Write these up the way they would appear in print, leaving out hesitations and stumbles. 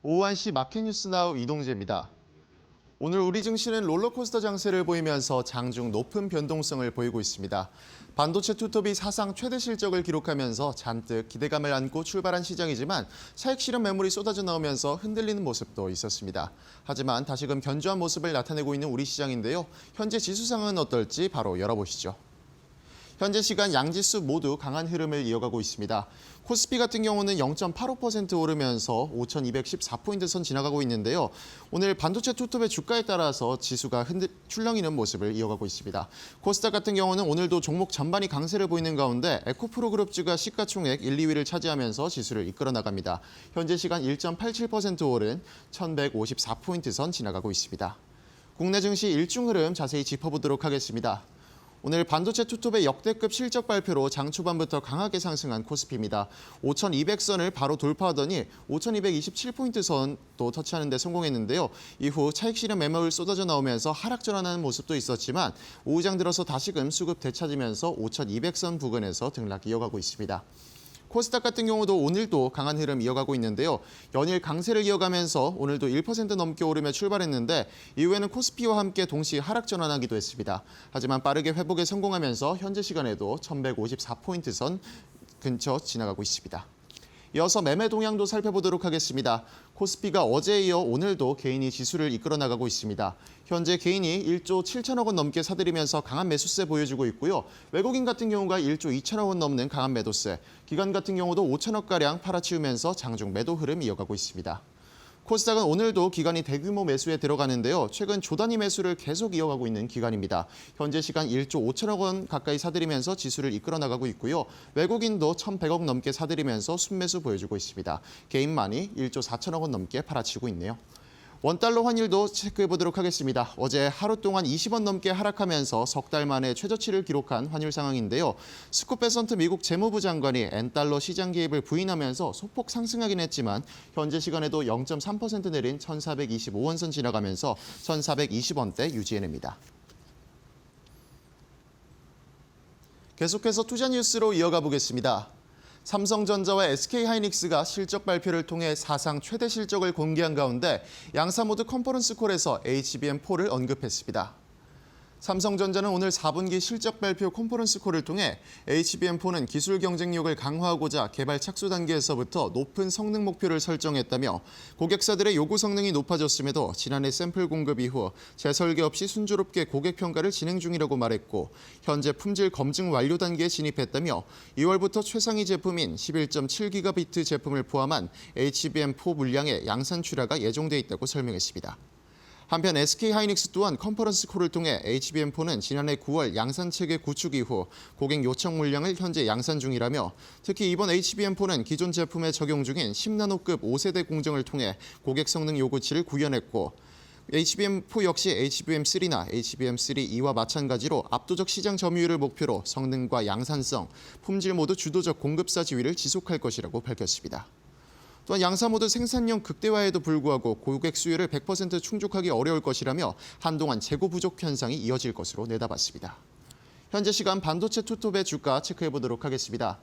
오후 1시 마켓뉴스나우 이동재입니다. 오늘 우리 증시는 롤러코스터 장세를 보이면서 장중 높은 변동성을 보이고 있습니다. 반도체 투톱이 사상 최대 실적을 기록하면서 잔뜩 기대감을 안고 출발한 시장이지만 차익 실현 매물이 쏟아져 나오면서 흔들리는 모습도 있었습니다. 하지만 다시금 견조한 모습을 나타내고 있는 우리 시장인데요. 현재 지수 상황은 어떨지 바로 열어보시죠. 현재 시간 양지수 모두 강한 흐름을 이어가고 있습니다. 코스피 같은 경우는 0.85% 오르면서 5,214포인트 선 지나가고 있는데요. 오늘 반도체 투톱의 주가에 따라서 지수가 출렁이는 모습을 이어가고 있습니다. 코스닥 같은 경우는 오늘도 종목 전반이 강세를 보이는 가운데 에코프로그룹주가 시가총액 1, 2위를 차지하면서 지수를 이끌어 나갑니다. 현재 시간 1.87% 오른 1,154포인트 선 지나가고 있습니다. 국내 증시 일중 흐름 자세히 짚어보도록 하겠습니다. 오늘 반도체 투톱의 역대급 실적 발표로 장 초반부터 강하게 상승한 코스피입니다. 5,200선을 바로 돌파하더니 5,227포인트 선도 터치하는 데 성공했는데요. 이후 차익 실현 매매를 쏟아져 나오면서 하락 전환하는 모습도 있었지만 오후장 들어서 다시금 수급 되찾으면서 5,200선 부근에서 등락 이어가고 있습니다. 코스닥 같은 경우도 오늘도 강한 흐름 이어가고 있는데요. 연일 강세를 이어가면서 오늘도 1% 넘게 오르며 출발했는데 이후에는 코스피와 함께 동시에 하락 전환하기도 했습니다. 하지만 빠르게 회복에 성공하면서 현재 시간에도 1,154포인트 선 근처 지나가고 있습니다. 이어서 매매 동향도 살펴보도록 하겠습니다. 코스피가 어제에 이어 오늘도 개인이 지수를 이끌어 나가고 있습니다. 현재 개인이 1조 7천억 원 넘게 사들이면서 강한 매수세 보여주고 있고요. 외국인 같은 경우가 1조 2천억 원 넘는 강한 매도세, 기관 같은 경우도 5천억가량 팔아치우면서 장중 매도 흐름 이어가고 있습니다. 코스닥은 오늘도 기관이 대규모 매수에 들어가는데요. 최근 조단위 매수를 계속 이어가고 있는 기관입니다. 현재 시간 1조 5천억 원 가까이 사들이면서 지수를 이끌어 나가고 있고요. 외국인도 1,100억 넘게 사들이면서 순매수 보여주고 있습니다. 개인만이 1조 4천억 원 넘게 팔아치고 있네요. 원달러 환율도 체크해보도록 하겠습니다. 어제 하루 동안 20원 넘게 하락하면서 석 달 만에 최저치를 기록한 환율 상황인데요. 스콧 베선트 미국 재무부 장관이 엔달러 시장 개입을 부인하면서 소폭 상승하긴 했지만 현재 시간에도 0.3% 내린 1,425원 선 지나가면서 1,420원대 유지해냅니다. 계속해서 투자 뉴스로 이어가 보겠습니다. 삼성전자와 SK하이닉스가 실적 발표를 통해 사상 최대 실적을 공개한 가운데 양사 모두 컨퍼런스 콜에서 HBM4를 언급했습니다. 삼성전자는 오늘 4분기 실적 발표 컨퍼런스 콜을 통해 HBM4는 기술 경쟁력을 강화하고자 개발 착수 단계에서부터 높은 성능 목표를 설정했다며 고객사들의 요구 성능이 높아졌음에도 지난해 샘플 공급 이후 재설계 없이 순조롭게 고객 평가를 진행 중이라고 말했고 현재 품질 검증 완료 단계에 진입했다며 2월부터 최상위 제품인 11.7기가비트 제품을 포함한 HBM4 물량의 양산 출하가 예정돼 있다고 설명했습니다. 한편 SK하이닉스 또한 컨퍼런스 콜을 통해 HBM4는 지난해 9월 양산체계 구축 이후 고객 요청 물량을 현재 양산 중이라며 특히 이번 HBM4는 기존 제품에 적용 중인 10나노급 5세대 공정을 통해 고객 성능 요구치를 구현했고 HBM4 역시 HBM3나 HBM3E와 마찬가지로 압도적 시장 점유율을 목표로 성능과 양산성, 품질 모두 주도적 공급사 지위를 지속할 것이라고 밝혔습니다. 또한 양사 모두 생산량 극대화에도 불구하고 고객 수요를 100% 충족하기 어려울 것이라며 한동안 재고 부족 현상이 이어질 것으로 내다봤습니다. 현재 시간 반도체 투톱의 주가 체크해보도록 하겠습니다.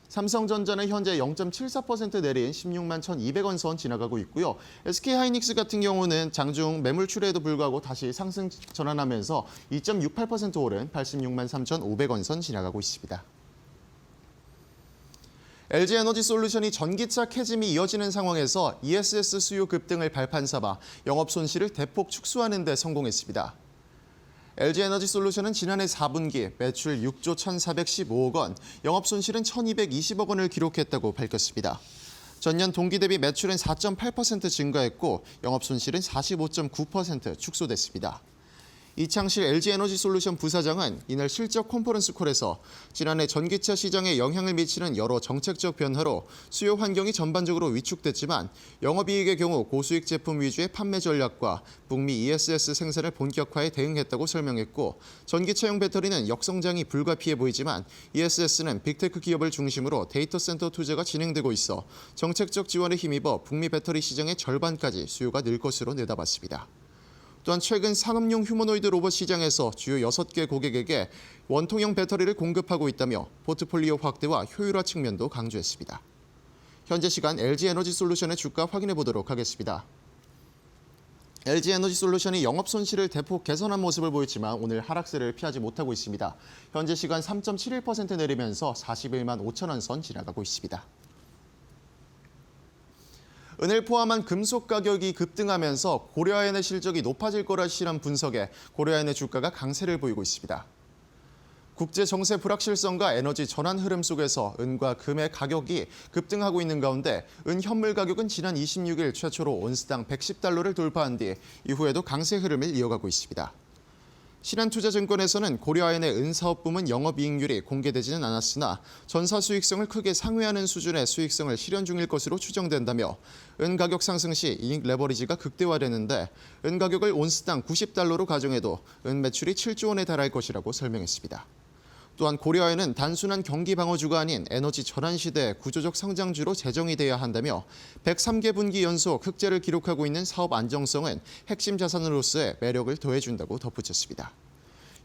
삼성전자는 현재 0.74% 내린 16만 1,200원 선 지나가고 있고요. SK하이닉스 같은 경우는 장중 매물 출회에도 불구하고 다시 상승 전환하면서 2.68% 오른 86만 3,500원 선 지나가고 있습니다. LG에너지솔루션이 전기차 캐즘이 이어지는 상황에서 ESS 수요 급등을 발판 삼아 영업 손실을 대폭 축소하는 데 성공했습니다. LG에너지솔루션은 지난해 4분기 매출 6조 1,415억 원, 영업 손실은 1,220억 원을 기록했다고 밝혔습니다. 전년 동기 대비 매출은 4.8% 증가했고 영업 손실은 45.9% 축소됐습니다. 이창실 LG에너지솔루션 부사장은 이날 실적 컨퍼런스 콜에서 지난해 전기차 시장에 영향을 미치는 여러 정책적 변화로 수요 환경이 전반적으로 위축됐지만 영업이익의 경우 고수익 제품 위주의 판매 전략과 북미 ESS 생산을 본격화해 대응했다고 설명했고 전기차용 배터리는 역성장이 불가피해 보이지만 ESS는 빅테크 기업을 중심으로 데이터 센터 투자가 진행되고 있어 정책적 지원에 힘입어 북미 배터리 시장의 절반까지 수요가 늘 것으로 내다봤습니다. 또한 최근 산업용 휴머노이드 로봇 시장에서 주요 6개 고객에게 원통형 배터리를 공급하고 있다며 포트폴리오 확대와 효율화 측면도 강조했습니다. 현재 시간 LG에너지솔루션의 주가 확인해 보도록 하겠습니다. LG에너지솔루션이 영업 손실을 대폭 개선한 모습을 보였지만 오늘 하락세를 피하지 못하고 있습니다. 현재 시간 3.71% 내리면서 41만 5천 원 선 지나가고 있습니다. 은을 포함한 금속 가격이 급등하면서 고려아연의 실적이 높아질 거라 실한 분석에 고려아연의 주가가 강세를 보이고 있습니다. 국제 정세 불확실성과 에너지 전환 흐름 속에서 은과 금의 가격이 급등하고 있는 가운데 은 현물 가격은 지난 26일 최초로 온스당 110달러를 돌파한 뒤 이후에도 강세 흐름을 이어가고 있습니다. 신한투자증권에서는 고려아연의 은사업 부문 영업이익률이 공개되지는 않았으나 전사 수익성을 크게 상회하는 수준의 수익성을 실현 중일 것으로 추정된다며 은 가격 상승 시 이익 레버리지가 극대화되는데 은 가격을 온스당 90달러로 가정해도 은 매출이 7조 원에 달할 것이라고 설명했습니다. 또한 고려아연은 단순한 경기 방어주가 아닌 에너지 전환 시대의 구조적 성장주로 재정이 돼야 한다며 103개 분기 연속 흑자를 기록하고 있는 사업 안정성은 핵심 자산으로서의 매력을 더해준다고 덧붙였습니다.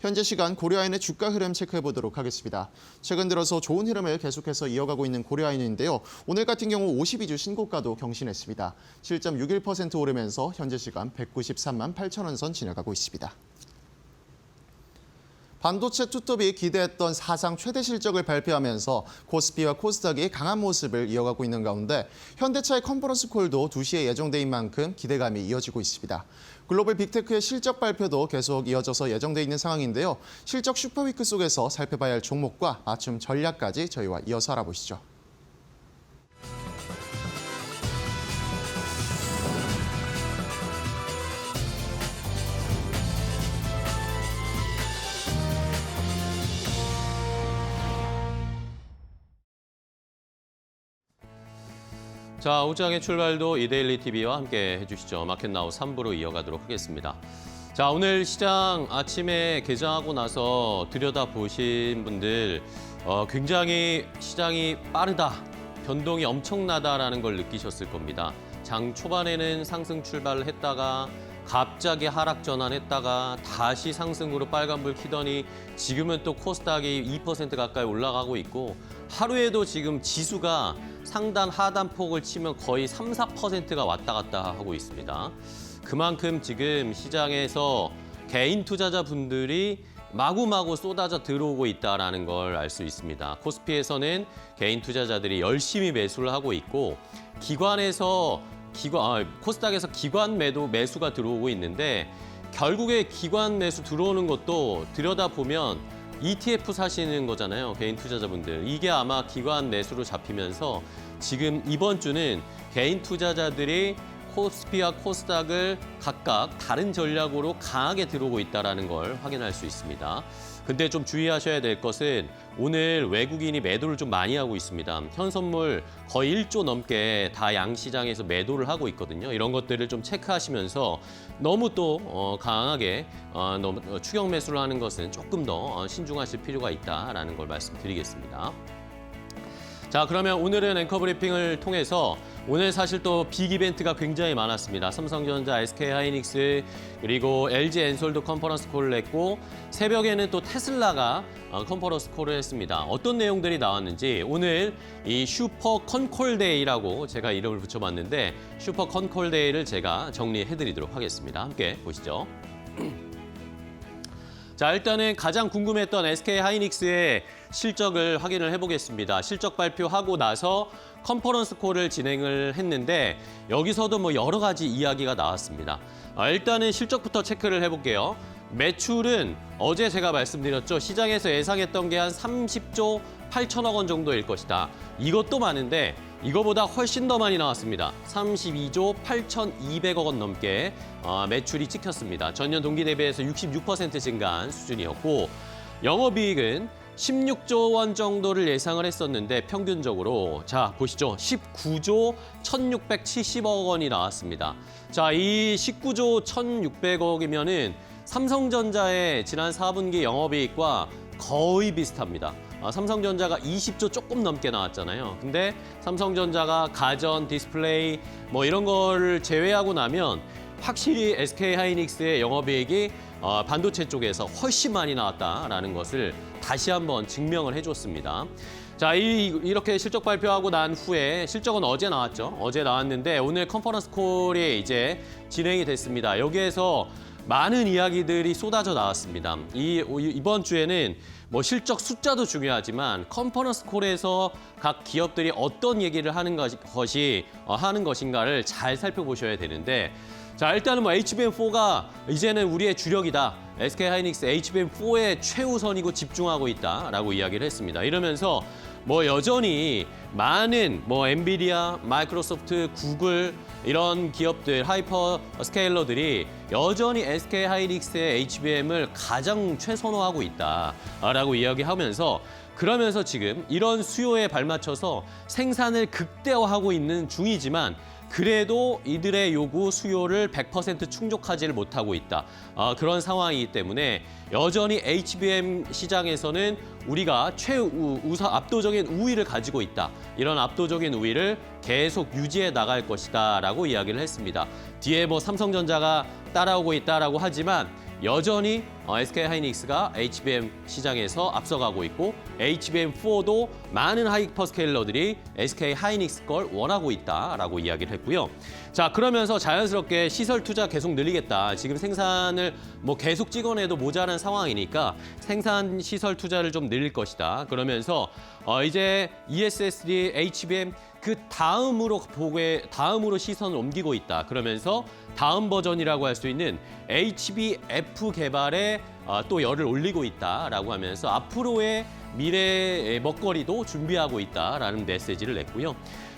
현재 시간 고려아연의 주가 흐름 체크해 보도록 하겠습니다. 최근 들어서 좋은 흐름을 계속해서 이어가고 있는 고려아연인데요. 오늘 같은 경우 52주 신고가도 경신했습니다. 7.61% 오르면서 현재 시간 193만 8천 원 선 지나가고 있습니다. 반도체 투톱이 기대했던 사상 최대 실적을 발표하면서 코스피와 코스닥이 강한 모습을 이어가고 있는 가운데 현대차의 컨퍼런스 콜도 2시에 예정된 만큼 기대감이 이어지고 있습니다. 글로벌 빅테크의 실적 발표도 계속 이어져서 예정돼 있는 상황인데요. 실적 슈퍼위크 속에서 살펴봐야 할 종목과 맞춤 전략까지 저희와 이어서 알아보시죠. 자, 오장의 출발도 이데일리 TV와 함께 해주시죠. 마켓나우 3부로 이어가도록 하겠습니다. 자, 오늘 시장 아침에 개장하고 나서 들여다보신 분들 굉장히 시장이 빠르다, 변동이 엄청나다라는 걸 느끼셨을 겁니다. 장 초반에는 상승 출발을 했다가 갑자기 하락 전환했다가 다시 상승으로 빨간불 켜더니 지금은 또 코스닥이 2% 가까이 올라가고 있고 하루에도 지금 지수가 상단 하단 폭을 치면 거의 3, 4%가 왔다 갔다 하고 있습니다. 그만큼 지금 시장에서 개인 투자자분들이 마구마구 쏟아져 들어오고 있다는 걸 알 수 있습니다. 코스피에서는 개인 투자자들이 열심히 매수를 하고 있고 코스닥에서 기관 매수가 들어오고 있는데 결국에 기관 매수 들어오는 것도 들여다보면 ETF 사시는 거잖아요. 개인 투자자분들. 이게 아마 기관 매수로 잡히면서 지금 이번 주는 개인 투자자들이 코스피와 코스닥을 각각 다른 전략으로 강하게 들어오고 있다는 걸 확인할 수 있습니다. 근데 좀 주의하셔야 될 것은 오늘 외국인이 매도를 좀 많이 하고 있습니다. 현선물 거의 1조 넘게 다 양시장에서 매도를 하고 있거든요. 이런 것들을 좀 체크하시면서 너무 또 강하게 너무 추격 매수를 하는 것은 조금 더 신중하실 필요가 있다는 걸 말씀드리겠습니다. 자, 그러면 오늘은 앵커 브리핑을 통해서 오늘 사실 또 빅 이벤트가 굉장히 많았습니다. 삼성전자, SK하이닉스, 그리고 LG엔솔도 컨퍼런스 콜을 했고 새벽에는 또 테슬라가 컨퍼런스 콜을 했습니다. 어떤 내용들이 나왔는지 오늘 이 슈퍼 컨콜데이라고 제가 이름을 붙여봤는데 슈퍼 컨콜데이를 제가 정리해드리도록 하겠습니다. 함께 보시죠. 자, 일단은 가장 궁금했던 SK하이닉스의 실적을 확인을 해보겠습니다. 실적 발표하고 나서 컨퍼런스 콜을 진행을 했는데 여기서도 뭐 여러 가지 이야기가 나왔습니다. 일단은 실적부터 체크를 해볼게요. 매출은 어제 제가 말씀드렸죠. 시장에서 예상했던 게 한 30조 8천억 원 정도일 것이다. 이것도 많은데 이거보다 훨씬 더 많이 나왔습니다. 32조 8,200억 원 넘게 매출이 찍혔습니다. 전년 동기 대비해서 66% 증가한 수준이었고 영업이익은 16조 원 정도를 예상을 했었는데 평균적으로 자 보시죠. 19조 1,670억 원이 나왔습니다. 자, 이 19조 1,600억이면은 삼성전자의 지난 4분기 영업이익과 거의 비슷합니다. 삼성전자가 20조 조금 넘게 나왔잖아요. 근데 삼성전자가 가전, 디스플레이 뭐 이런 거를 제외하고 나면 확실히 SK하이닉스의 영업이익이 반도체 쪽에서 훨씬 많이 나왔다라는 것을 다시 한번 증명을 해줬습니다. 자, 이렇게 실적 발표하고 난 후에 실적은 어제 나왔죠. 어제 나왔는데 오늘 컨퍼런스 콜이 이제 진행이 됐습니다. 여기에서 많은 이야기들이 쏟아져 나왔습니다. 이번 주에는 뭐 실적 숫자도 중요하지만 컨퍼런스 콜에서 각 기업들이 어떤 얘기를 하는 것인가를 잘 살펴보셔야 되는데 자, 일단은 뭐 HBM4가 이제는 우리의 주력이다. SK 하이닉스 HBM4의 최우선이고 집중하고 있다라고 이야기를 했습니다. 이러면서 뭐 여전히 많은 뭐 엔비디아, 마이크로소프트, 구글 이런 기업들, 하이퍼 스케일러들이 여전히 SK 하이닉스의 HBM을 가장 최선호하고 있다라고 이야기하면서 그러면서 지금 이런 수요에 발맞춰서 생산을 극대화하고 있는 중이지만 그래도 이들의 요구 수요를 100% 충족하지를 못하고 있다. 그런 상황이기 때문에 여전히 HBM 시장에서는 우리가 압도적인 우위를 가지고 있다. 이런 압도적인 우위를 계속 유지해 나갈 것이다라고 이야기를 했습니다. 뒤에 뭐 삼성전자가 따라오고 있다라고 하지만 여전히 SK 하이닉스가 HBM 시장에서 앞서가고 있고 HBM4도 많은 하이퍼스케일러들이 SK 하이닉스 걸 원하고 있다라고 이야기를 했고요. 자, 그러면서 자연스럽게 시설 투자 계속 늘리겠다. 지금 생산을 뭐 계속 찍어내도 모자란 상황이니까 생산 시설 투자를 좀 늘릴 것이다. 그러면서 이제 ESSD, HBM 그 다음으로 시선을 옮기고 있다. 그러면서 다음 버전이라고 할 수 있는 HBF 개발에 또 열을 올리고 있다라고 하면서 앞으로의 미래의 먹거리도 준비하고 있다라는 메시지를 냈고요.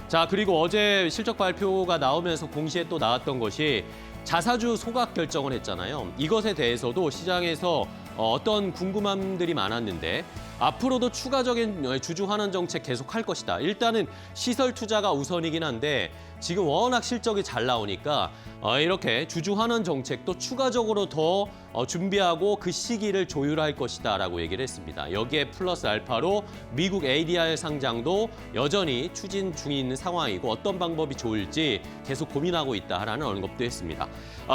자, 그리고 어제 실적 발표가 나오면서 동시에 또 나왔던 것이 자사주 소각 결정을 했잖아요. 이것에 대해서도 시장에서 어떤 궁금함들이 많았는데 앞으로도 추가적인 주주 환원 정책 계속할 것이다. 일단은 시설 투자가 우선이긴 한데 지금 워낙 실적이 잘 나오니까 이렇게 주주 환원 정책도 추가적으로 더 준비하고 그 시기를 조율할 것이다라고 얘기를 했습니다. 여기에 플러스 알파로 미국 ADR 상장도 여전히 추진 중에 있는 상황이고 어떤 방법이 좋을지 계속 고민하고 있다라는 언급도 했습니다.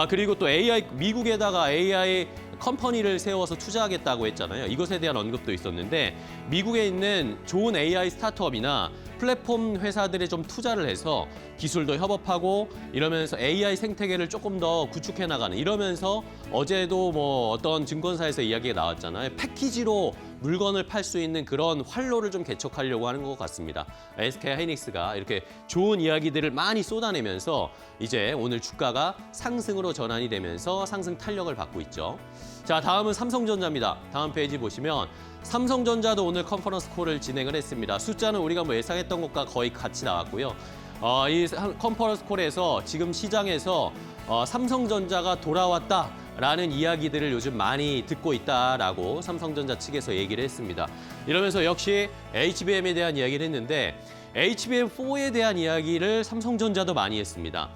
그리고 또 미국에다가 AI 컴퍼니를 세워서 투자하겠다고 했잖아요. 이것에 대한 언급도 있었는데 미국에 있는 좋은 AI 스타트업이나 플랫폼 회사들에 좀 투자를 해서 기술도 협업하고 이러면서 AI 생태계를 조금 더 구축해 나가는 이러면서 어제도 뭐 어떤 증권사에서 이야기가 나왔잖아요. 패키지로 물건을 팔 수 있는 그런 활로를 좀 개척하려고 하는 것 같습니다. SK 하이닉스가 이렇게 좋은 이야기들을 많이 쏟아내면서 이제 오늘 주가가 상승으로 전환이 되면서 상승 탄력을 받고 있죠. 자, 다음은 삼성전자입니다. 다음 페이지 보시면 삼성전자도 오늘 컨퍼런스 콜을 진행을 했습니다. 숫자는 우리가 뭐 예상했던 것과 거의 같이 나왔고요. 이 컨퍼런스 콜에서 지금 시장에서 삼성전자가 돌아왔다라는 이야기들을 요즘 많이 듣고 있다라고 삼성전자 측에서 얘기를 했습니다. 이러면서 역시 HBM에 대한 이야기를 했는데 HBM4에 대한 이야기를 삼성전자도 많이 했습니다.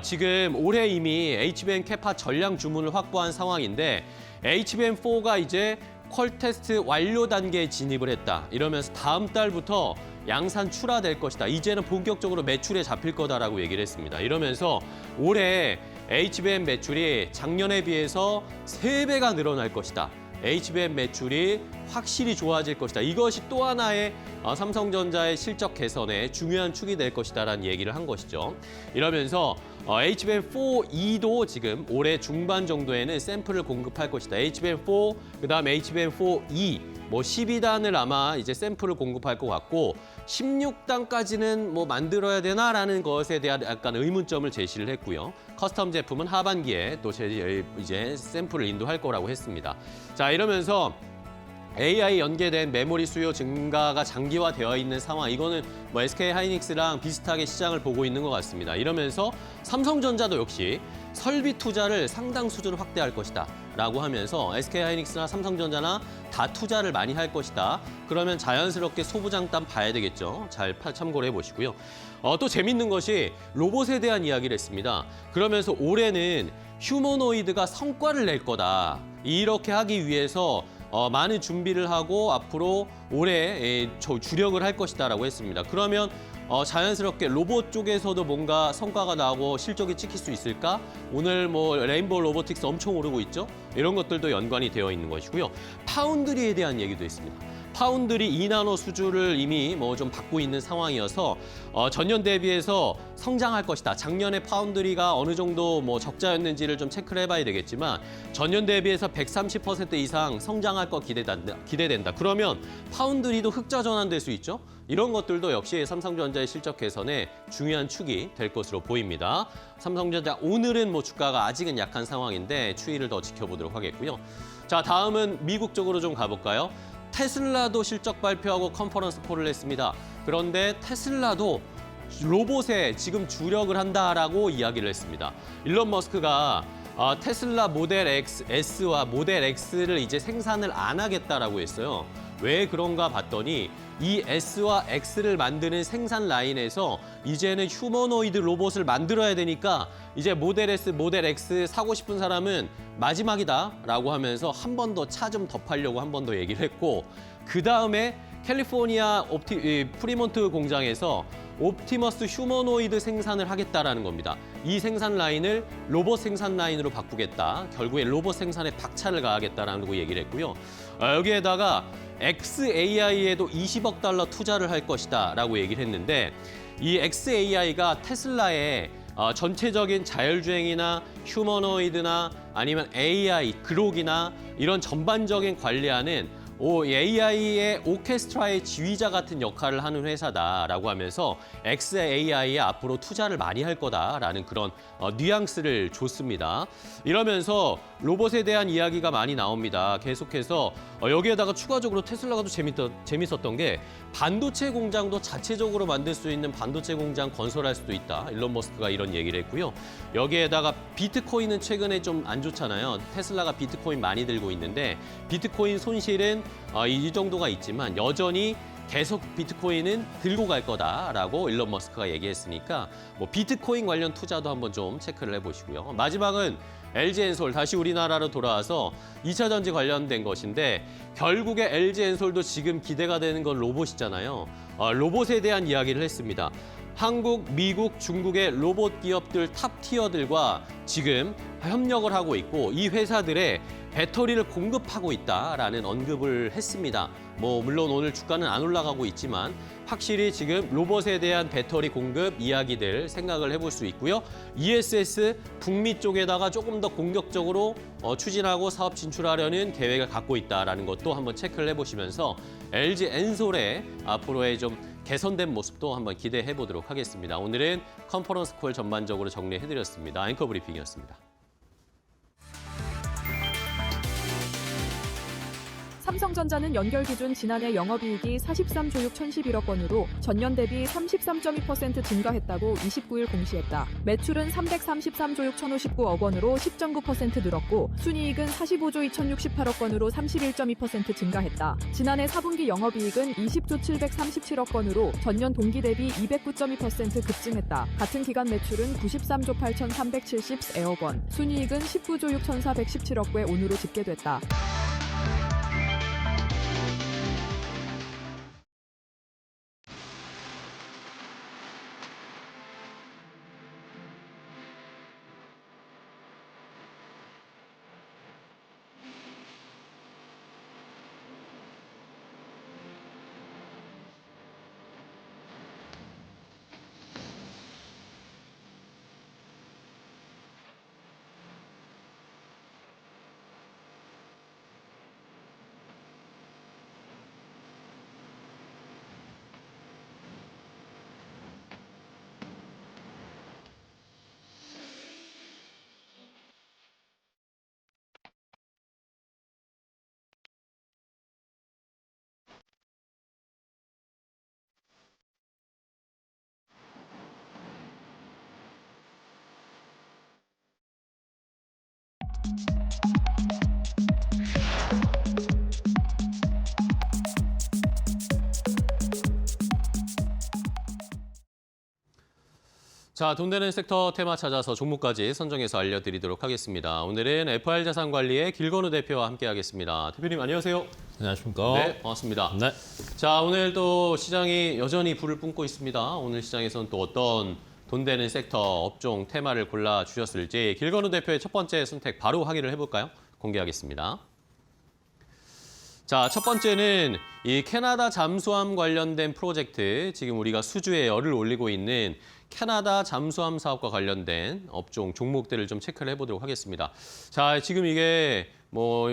지금 올해 이미 HBM 캐파 전량 주문을 확보한 상황인데 HBM4가 이제 퀄 테스트 완료 단계에 진입을 했다. 이러면서 다음 달부터 양산 출하될 것이다. 이제는 본격적으로 매출에 잡힐 거다라고 얘기를 했습니다. 이러면서 올해 HBM 매출이 작년에 비해서 3배가 늘어날 것이다. HBM 매출이 확실히 좋아질 것이다. 이것이 또 하나의 삼성전자의 실적 개선에 중요한 축이 될 것이다라는 얘기를 한 것이죠. 이러면서 HBM4E도 지금 올해 중반 정도에는 샘플을 공급할 것이다. HBM4, 그다음 HBM4E, 뭐 12단을 아마 이제 샘플을 공급할 것 같고 16단까지는 뭐 만들어야 되나라는 것에 대한 약간 의문점을 제시를 했고요. 커스텀 제품은 하반기에 또 이제 샘플을 인도할 거라고 했습니다. 자, 이러면서 AI 연계된 메모리 수요 증가가 장기화되어 있는 상황, 이거는 뭐 SK 하이닉스랑 비슷하게 시장을 보고 있는 것 같습니다. 이러면서 삼성전자도 역시 설비 투자를 상당 수준 확대할 것이다 라고 하면서 SK 하이닉스나 삼성전자나 다 투자를 많이 할 것이다. 그러면 자연스럽게 소부장단 봐야 되겠죠. 잘 참고를 해보시고요. 또 재밌는 것이 로봇에 대한 이야기를 했습니다. 그러면서 올해는 휴머노이드가 성과를 낼 거다. 이렇게 하기 위해서 많은 준비를 하고 앞으로 올해 주력을 할 것이다라고 했습니다. 그러면 자연스럽게 로봇 쪽에서도 뭔가 성과가 나고 실적이 찍힐 수 있을까? 오늘 뭐 레인보우 로보틱스 엄청 오르고 있죠? 이런 것들도 연관이 되어 있는 것이고요. 파운드리에 대한 얘기도 있습니다. 파운드리 2나노 수주를 이미 뭐 좀 받고 있는 상황이어서 전년 대비해서 성장할 것이다. 작년에 파운드리가 어느 정도 뭐 적자였는지를 좀 체크를 해봐야 되겠지만 전년 대비해서 130% 이상 성장할 거 기대된다. 그러면 파운드리도 흑자 전환될 수 있죠. 이런 것들도 역시 삼성전자의 실적 개선에 중요한 축이 될 것으로 보입니다. 삼성전자 오늘은 뭐 주가가 아직은 약한 상황인데 추이를 더 지켜보도록 하겠고요. 자, 다음은 미국 쪽으로 좀 가볼까요? 테슬라도 실적 발표하고 컨퍼런스 콜을 했습니다. 그런데 테슬라도 로봇에 지금 주력을 한다라고 이야기를 했습니다. 일론 머스크가 테슬라 모델 X, S와 모델 X를 이제 생산을 안 하겠다라고 했어요. 왜 그런가 봤더니 이 S와 X를 만드는 생산 라인에서 이제는 휴머노이드 로봇을 만들어야 되니까 이제 모델 S, 모델 X 사고 싶은 사람은 마지막이다라고 하면서 한 번 더 차 좀 더 팔려고 한 번 더 얘기를 했고 그 다음에 캘리포니아 프리몬트 공장에서 옵티머스 휴머노이드 생산을 하겠다라는 겁니다. 이 생산 라인을 로봇 생산 라인으로 바꾸겠다. 결국에 로봇 생산에 박차를 가하겠다라는 거 얘기를 했고요. 여기에다가 XAI에도 20억 달러 투자를 할 것이다 라고 얘기를 했는데 이 XAI가 테슬라의 전체적인 자율주행이나 휴머노이드나 아니면 AI, 그록이나 이런 전반적인 관리하는 AI의 오케스트라의 지휘자 같은 역할을 하는 회사다라고 하면서 XAI에 앞으로 투자를 많이 할 거다라는 그런 뉘앙스를 줬습니다. 이러면서 로봇에 대한 이야기가 많이 나옵니다. 계속해서 여기에다가 추가적으로 테슬라가 또 재밌었던 게 반도체 공장도 자체적으로 만들 수 있는 반도체 공장 건설할 수도 있다. 일론 머스크가 이런 얘기를 했고요. 여기에다가 비트코인은 최근에 좀 안 좋잖아요. 테슬라가 비트코인 많이 들고 있는데 비트코인 손실은 이 정도가 있지만 여전히 계속 비트코인은 들고 갈 거다라고 일론 머스크가 얘기했으니까 뭐 비트코인 관련 투자도 한번 좀 체크를 해보시고요. 마지막은 LG엔솔 다시 우리나라로 돌아와서 2차 전지 관련된 것인데 결국에 LG엔솔도 지금 기대가 되는 건 로봇이잖아요. 로봇에 대한 이야기를 했습니다. 한국, 미국, 중국의 로봇 기업들 탑 티어들과 지금 협력을 하고 있고 이 회사들의 배터리를 공급하고 있다라는 언급을 했습니다. 뭐 물론 오늘 주가는 안 올라가고 있지만 확실히 지금 로봇에 대한 배터리 공급 이야기들 생각을 해볼 수 있고요. ESS 북미 쪽에다가 조금 더 공격적으로 추진하고 사업 진출하려는 계획을 갖고 있다라는 것도 한번 체크를 해보시면서 LG엔솔의 앞으로의 좀 개선된 모습도 한번 기대해 보도록 하겠습니다. 오늘은 컨퍼런스 콜 전반적으로 정리해드렸습니다. 앵커 브리핑이었습니다. 삼성전자는 연결 기준 지난해 영업이익이 43조 6,011억 원으로 전년 대비 33.2% 증가했다고 29일 공시했다. 매출은 333조 6,059억 원으로 10.9% 늘었고 순이익은 45조 2,068억 원으로 31.2% 증가했다. 지난해 4분기 영업이익은 20조 737억 원으로 전년 동기 대비 209.2% 급증했다. 같은 기간 매출은 93조 8,370억 원, 순이익은 19조 6,417억 회 온으로 집계됐다. 자, 돈 되는 섹터 테마 찾아서 종목까지 선정해서 알려드리도록 하겠습니다. 오늘은 FR자산관리의 길건우 대표와 함께하겠습니다. 대표님 안녕하세요. 안녕하십니까. 네, 반갑습니다. 네. 자, 오늘 또 시장이 여전히 불을 뿜고 있습니다. 오늘 시장에서는 또 어떤 돈 되는 섹터 업종 테마를 골라주셨을지 길건우 대표의 첫 번째 선택 바로 확인을 해볼까요? 공개하겠습니다. 자, 첫 번째는 이 캐나다 잠수함 관련된 프로젝트, 지금 우리가 수주에 열을 올리고 있는 캐나다 잠수함 사업과 관련된 업종 종목들을 좀 체크를 해보도록 하겠습니다. 자, 지금 이게 뭐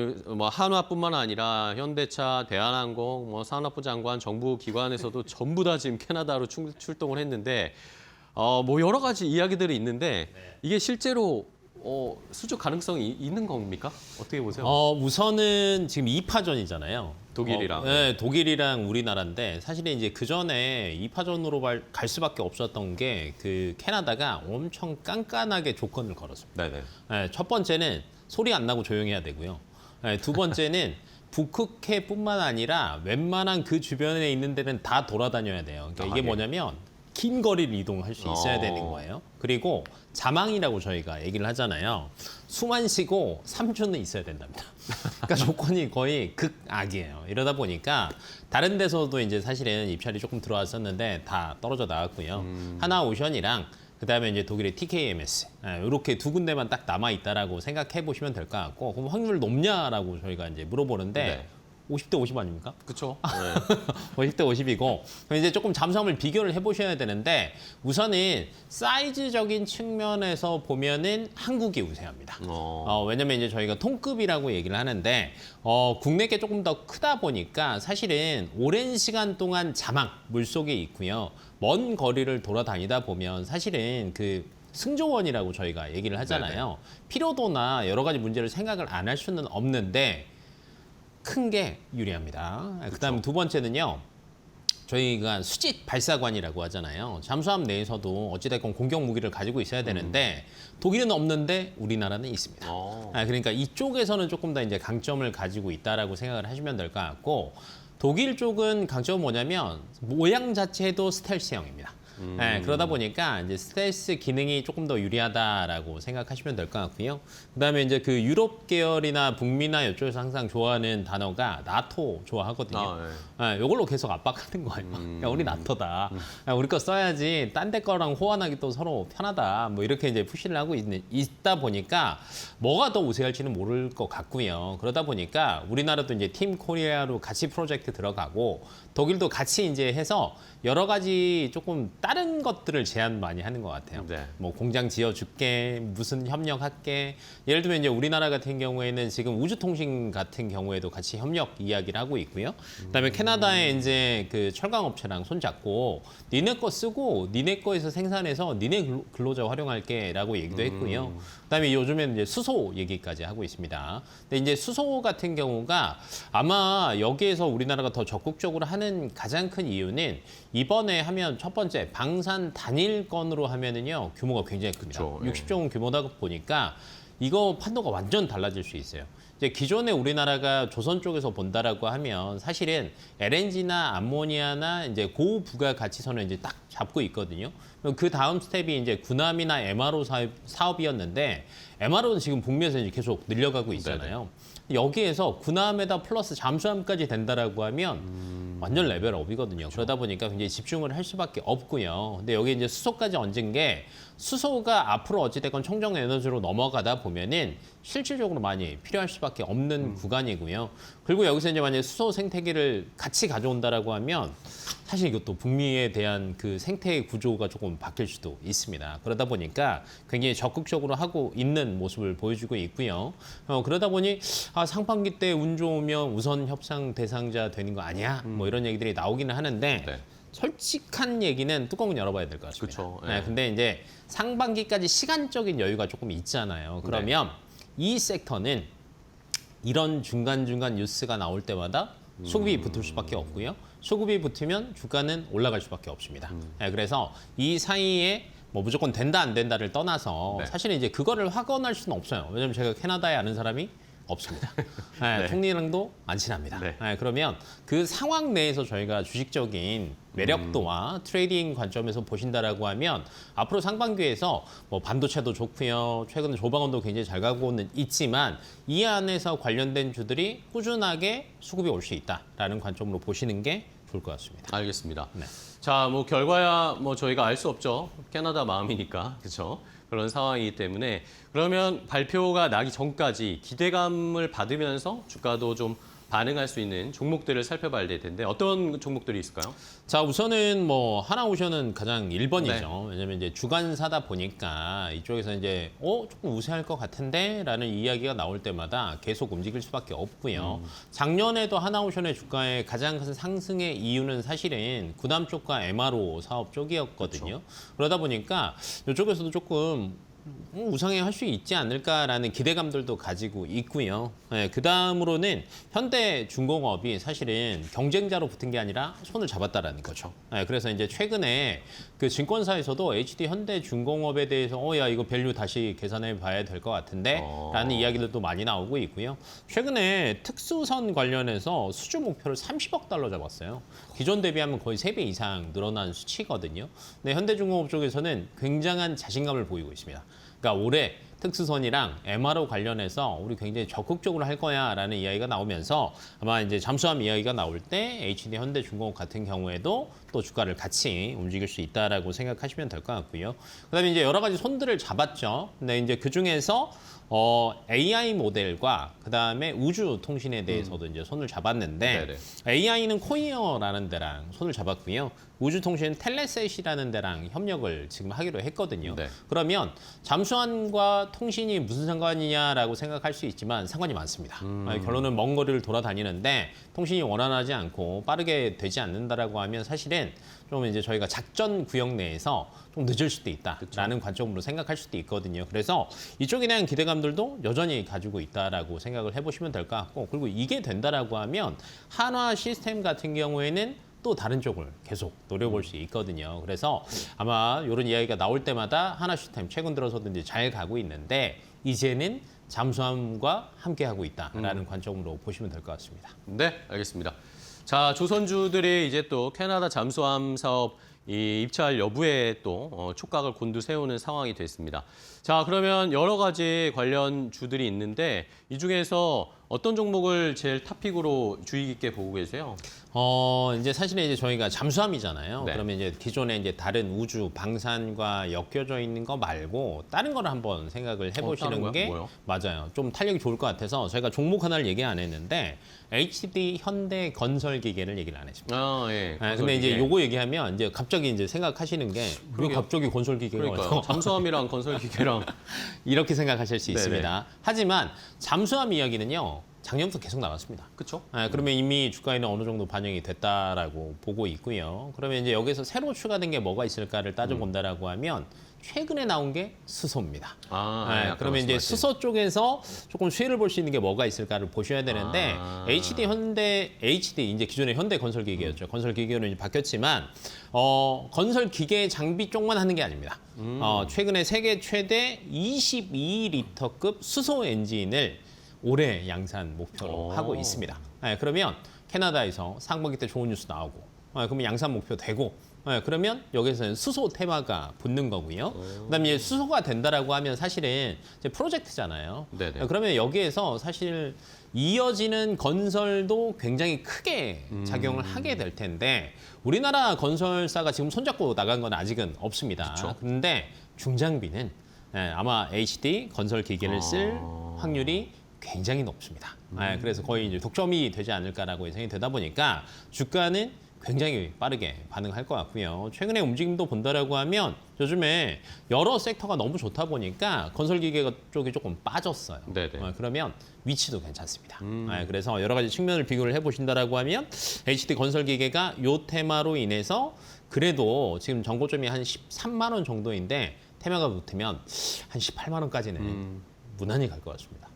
한화뿐만 아니라 현대차, 대한항공, 산업부 장관, 정부 기관에서도 전부 다 지금 캐나다로 출동을 했는데 뭐 여러 가지 이야기들이 있는데 이게 실제로 수주 가능성이 있는 겁니까? 어떻게 보세요? 우선은 지금 2파전이잖아요. 독일이랑. 네, 독일이랑 우리나라인데 사실은 이제 그 전에 2파전으로 갈 수밖에 없었던 게 그 캐나다가 엄청 깐깐하게 조건을 걸었습니다. 네네. 네, 첫 번째는 소리 안 나고 조용해야 되고요. 네, 두 번째는 북극해뿐만 아니라 웬만한 그 주변에 있는 데는 다 돌아다녀야 돼요. 그러니까 이게 예. 뭐냐면 긴 거리를 이동할 수 있어야 되는 거예요. 그리고 자망이라고 저희가 얘기를 하잖아요. 숨 안 쉬고 3주는 있어야 된답니다. 그러니까 조건이 거의 극악이에요. 이러다 보니까 다른 데서도 이제 사실은 입찰이 조금 들어왔었는데 다 떨어져 나왔고요. 하나오션이랑 그다음에 이제 독일의 TKMS 이렇게 두 군데만 딱 남아 있다라고 생각해 보시면 될 것 같고, 그럼 확률 높냐라고 저희가 이제 물어보는데 네. 50대 50 아닙니까? 그렇죠. 50대 50이고, 그럼 이제 조금 잠수함을 비교를 해보셔야 되는데 우선은 사이즈적인 측면에서 보면은 한국이 우세합니다. 왜냐면 이제 저희가 통급이라고 얘기를 하는데 국내게 조금 더 크다 보니까 사실은 오랜 시간 동안 자망 물속에 있고요. 먼 거리를 돌아다니다 보면 사실은 그 승조원이라고 저희가 얘기를 하잖아요. 피로도나 여러 가지 문제를 생각을 안 할 수는 없는데 큰 게 유리합니다. 그다음에 두 번째는요. 저희가 수직 발사관이라고 하잖아요. 잠수함 내에서도 어찌됐건 공격 무기를 가지고 있어야 되는데 독일은 없는데 우리나라는 있습니다. 그러니까 이쪽에서는 조금 더 이제 강점을 가지고 있다라고 생각을 하시면 될 것 같고, 독일 쪽은 강점은 뭐냐면 모양 자체도 스텔스형입니다. 그러다 보니까 이제 스텔스 기능이 조금 더 유리하다라고 생각하시면 될 것 같고요. 그다음에 이제 그 유럽 계열이나 북미나 이쪽에서 항상 좋아하는 단어가 나토 좋아하거든요. 이걸로 계속 압박하는 거예요. 야, 우리 나토다. 야, 우리 거 써야지. 딴 데 거랑 호환하기 또 서로 편하다. 뭐 이렇게 이제 푸시를 하고 있다 보니까 뭐가 더 우세할지는 모를 것 같고요. 그러다 보니까 우리나라도 이제 팀 코리아로 같이 프로젝트 들어가고 독일도 같이 이제 해서 여러 가지 조금 다른 것들을 제안 많이 하는 것 같아요. 네. 뭐 공장 지어줄게, 무슨 협력할게. 예를 들면 이제 우리나라 같은 경우에는 지금 우주통신 같은 경우에도 같이 협력 이야기를 하고 있고요. 그다음에 캐나다에 이제 그 철강업체랑 손잡고 니네 거 쓰고 니네 거에서 생산해서 니네 근로자 활용할게라고 얘기도 했고요. 그다음에 요즘에는 이제 수소 얘기까지 하고 있습니다. 근데 이제 수소 같은 경우가 아마 여기에서 우리나라가 더 적극적으로 하는 가장 큰 이유는 이번에 하면 첫 번째 방산 단일 건으로 하면은요 규모가 굉장히 큽니다. 그쵸, 예. 60조 원 규모다 보니까 이거 판도가 완전 달라질 수 있어요. 이제 기존에 우리나라가 조선 쪽에서 본다라고 하면 사실은 LNG나 암모니아나 이제 고부가 가치선을 이제 딱 잡고 있거든요. 그 다음 스텝이 이제 군함이나 MRO 사업이었는데 MRO는 지금 북미에서 이제 계속 늘려가고 있잖아요. 여기에서 군함에다 플러스 잠수함까지 된다라고 하면 완전 레벨업이거든요. 그렇죠. 그러다 보니까 굉장히 집중을 할 수밖에 없고요. 근데 여기 이제 수소까지 얹은 게 수소가 앞으로 어찌됐건 청정 에너지로 넘어가다 보면은 실질적으로 많이 필요할 수밖에 없는 구간이고요. 그리고 여기서 이제 만약에 수소 생태계를 같이 가져온다라고 하면 사실 이것도 북미에 대한 그 생태 구조가 조금 바뀔 수도 있습니다. 그러다 보니까 굉장히 적극적으로 하고 있는 모습을 보여주고 있고요. 그러다 보니 상반기 때 운 좋으면 우선 협상 대상자 되는 거 아니야? 뭐 이런 얘기들이 나오기는 하는데 네. 솔직한 얘기는 뚜껑은 열어봐야 될 것 같습니다. 그쵸, 네, 예. 근데 이제 상반기까지 시간적인 여유가 조금 있잖아요. 그러면 이 섹터는 이런 중간중간 뉴스가 나올 때마다 수급이 붙을 수밖에 없고요. 수급이 붙으면 주가는 올라갈 수밖에 없습니다. 네, 그래서 이 사이에 뭐 무조건 된다 안 된다를 떠나서 네. 사실은 이제 그거를 확언할 수는 없어요. 왜냐면 제가 캐나다에 아는 사람이 없습니다. 네, 네. 총리랑도 안 친합니다. 네. 그러면 그 상황 내에서 저희가 주식적인 매력도와 트레이딩 관점에서 보신다라고 하면 앞으로 상반기에서 뭐 반도체도 좋고요. 최근 조방원도 굉장히 잘 가고는 있지만 이 안에서 관련된 주들이 꾸준하게 수급이 올 수 있다라는 관점으로 보시는 게 좋을 것 같습니다. 알겠습니다. 네. 자, 뭐 결과야 뭐 저희가 알 수 없죠. 캐나다 마음이니까. 그렇죠? 그런 상황이기 때문에 그러면 발표가 나기 전까지 기대감을 받으면서 주가도 좀 반응할 수 있는 종목들을 살펴봐야 될 텐데 어떤 종목들이 있을까요? 자, 우선은 뭐 하나오션은 가장 1번이죠. 네. 왜냐면 이제 주간사다 보니까 이쪽에서 이제 조금 우세할 것 같은데라는 이야기가 나올 때마다 계속 움직일 수밖에 없고요. 작년에도 하나오션의 주가의 가장 큰 상승의 이유는 사실은 구담 쪽과 MRO 사업 쪽이었거든요. 그러다 보니까 이쪽에서도 조금 우상향 할 수 있지 않을까라는 기대감들도 가지고 있고요. 네, 그 다음으로는 현대중공업이 사실은 경쟁자로 붙은 게 아니라 손을 잡았다라는 거죠. 네, 그래서 이제 최근에 그 증권사에서도 HD 현대중공업에 대해서 야 이거 밸류 다시 계산해 봐야 될 것 같은데 라는 이야기들도 많이 나오고 있고요. 최근에 특수선 관련해서 수주 목표를 30억 달러 잡았어요. 기존 대비하면 거의 3배 이상 늘어난 수치거든요. 근데 현대중공업 쪽에서는 굉장한 자신감을 보이고 있습니다. 그러니까 올해 특수선이랑 MRO 관련해서 우리 굉장히 적극적으로 할 거야라는 이야기가 나오면서 아마 이제 잠수함 이야기가 나올 때 HD 현대중공업 같은 경우에도 또 주가를 같이 움직일 수 있다라고 생각하시면 될 것 같고요. 그다음에 이제 여러 가지 손들을 잡았죠. 근데 이제 그 중에서 AI 모델과 그다음에 우주 통신에 대해서도 이제 손을 잡았는데 네네. AI는 코이어라는 데랑 손을 잡았고요. 우주 통신은 텔레셋이라는 데랑 협력을 지금 하기로 했거든요. 네. 그러면 잠수함과 통신이 무슨 상관이냐라고 생각할 수 있지만 상관이 많습니다. 결론은 먼 거리를 돌아다니는데 통신이 원활하지 않고 빠르게 되지 않는다라고 하면 사실은 좀 이제 저희가 작전 구역 내에서 좀 늦을 수도 있다라는 관점으로 생각할 수도 있거든요. 그래서 이쪽에 대한 기대감들도 여전히 가지고 있다라고 생각을 해보시면 될 것 같고, 그리고 이게 된다라고 하면 한화 시스템 같은 경우에는 또 다른 쪽을 계속 노려볼 수 있거든요. 그래서 아마 이런 이야기가 나올 때마다 한화 시스템 최근 들어서도 이제 잘 가고 있는데 이제는 잠수함과 함께하고 있다라는 관점으로 보시면 될 것 같습니다. 네, 알겠습니다. 자, 조선주들이 이제 또 캐나다 잠수함 사업 이 입찰 여부에 또 촉각을 곤두세우는 상황이 됐습니다. 자, 그러면 여러 가지 관련 주들이 있는데 이 중에서 어떤 종목을 제일 탑픽으로 주의 깊게 보고 계세요? 이제 사실은 이제 저희가 잠수함이잖아요. 네. 그러면 이제 기존에 이제 다른 우주 방산과 엮여져 있는 거 말고 다른 거를 한번 생각을 다른 해보시는 거요? 게 뭐요? 맞아요. 좀 탄력이 좋을 것 같아서 저희가 종목 하나를 얘기 안 했는데 HD 현대 건설기계를 얘기를 안 했습니다. 아, 예. 근데 이제 요거 얘기하면 이제 갑자기 이제 생각하시는 게 왜 갑자기 건설기계가 그러니까요. 와서 잠수함이랑 건설기계랑 이렇게 생각하실 수 네네. 있습니다. 하지만 잠수함 이야기는요. 작년부터 계속 나왔습니다. 그렇죠? 그러면 이미 주가에는 어느 정도 반영이 됐다라고 보고 있고요. 그러면 이제 여기서 새로 추가된 게 뭐가 있을까를 따져본다라고 하면 최근에 나온 게 수소입니다. 아까 그러면 이제 말씀하신. 수소 쪽에서 조금 수혜를 볼 수 있는 게 뭐가 있을까를 보셔야 되는데 HD 현대 HD 이제 기존의 현대 건설기계였죠. 건설기계로 이제 바뀌었지만 건설기계 장비 쪽만 하는 게 아닙니다. 최근에 세계 최대 22리터급 수소 엔진을 올해 양산 목표로 하고 있습니다. 그러면 캐나다에서 상반기 때 좋은 뉴스 나오고, 그러면 양산 목표 되고, 그러면 여기서는 수소 테마가 붙는 거고요. 그다음에 이제 수소가 된다라고 하면 사실은 이제 프로젝트잖아요. 네네. 그러면 여기에서 사실 이어지는 건설도 굉장히 크게 작용을 하게 될 텐데 우리나라 건설사가 지금 손잡고 나간 건 아직은 없습니다. 그쵸. 그런데 중장비는 아마 HD 건설 기계를 쓸 확률이 굉장히 높습니다. 그래서 거의 이제 독점이 되지 않을까라고 예상이 되다 보니까 주가는 굉장히 빠르게 반응할 것 같고요. 최근에 움직임도 본다라고 하면 요즘에 여러 섹터가 너무 좋다 보니까 건설기계 쪽이 조금 빠졌어요. 네네. 그러면 위치도 괜찮습니다. 그래서 여러 가지 측면을 비교를 해보신다라고 하면 HD 건설기계가 요 테마로 인해서 그래도 지금 정고점이 한 13만 원 정도인데 테마가 붙으면 한 18만 원까지는 무난히 갈 것 같습니다.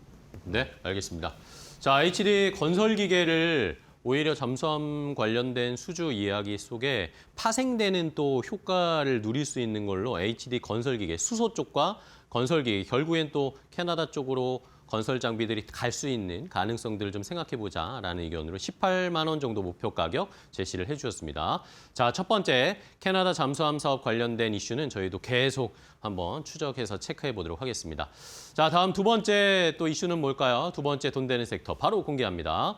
네, 알겠습니다. 자, HD 건설기계를 오히려 잠수함 관련된 수주 이야기 속에 파생되는 또 효과를 누릴 수 있는 걸로 HD 건설기계, 수소 쪽과 건설기계, 결국엔 또 캐나다 쪽으로 건설 장비들이 갈 수 있는 가능성들을 좀 생각해보자라는 의견으로 18만 원 정도 목표 가격 제시를 해주셨습니다. 자, 첫 번째 캐나다 잠수함 사업 관련된 이슈는 저희도 계속 한번 추적해서 체크해 보도록 하겠습니다. 자, 다음 두 번째 또 이슈는 뭘까요? 두 번째 돈 되는 섹터 바로 공개합니다.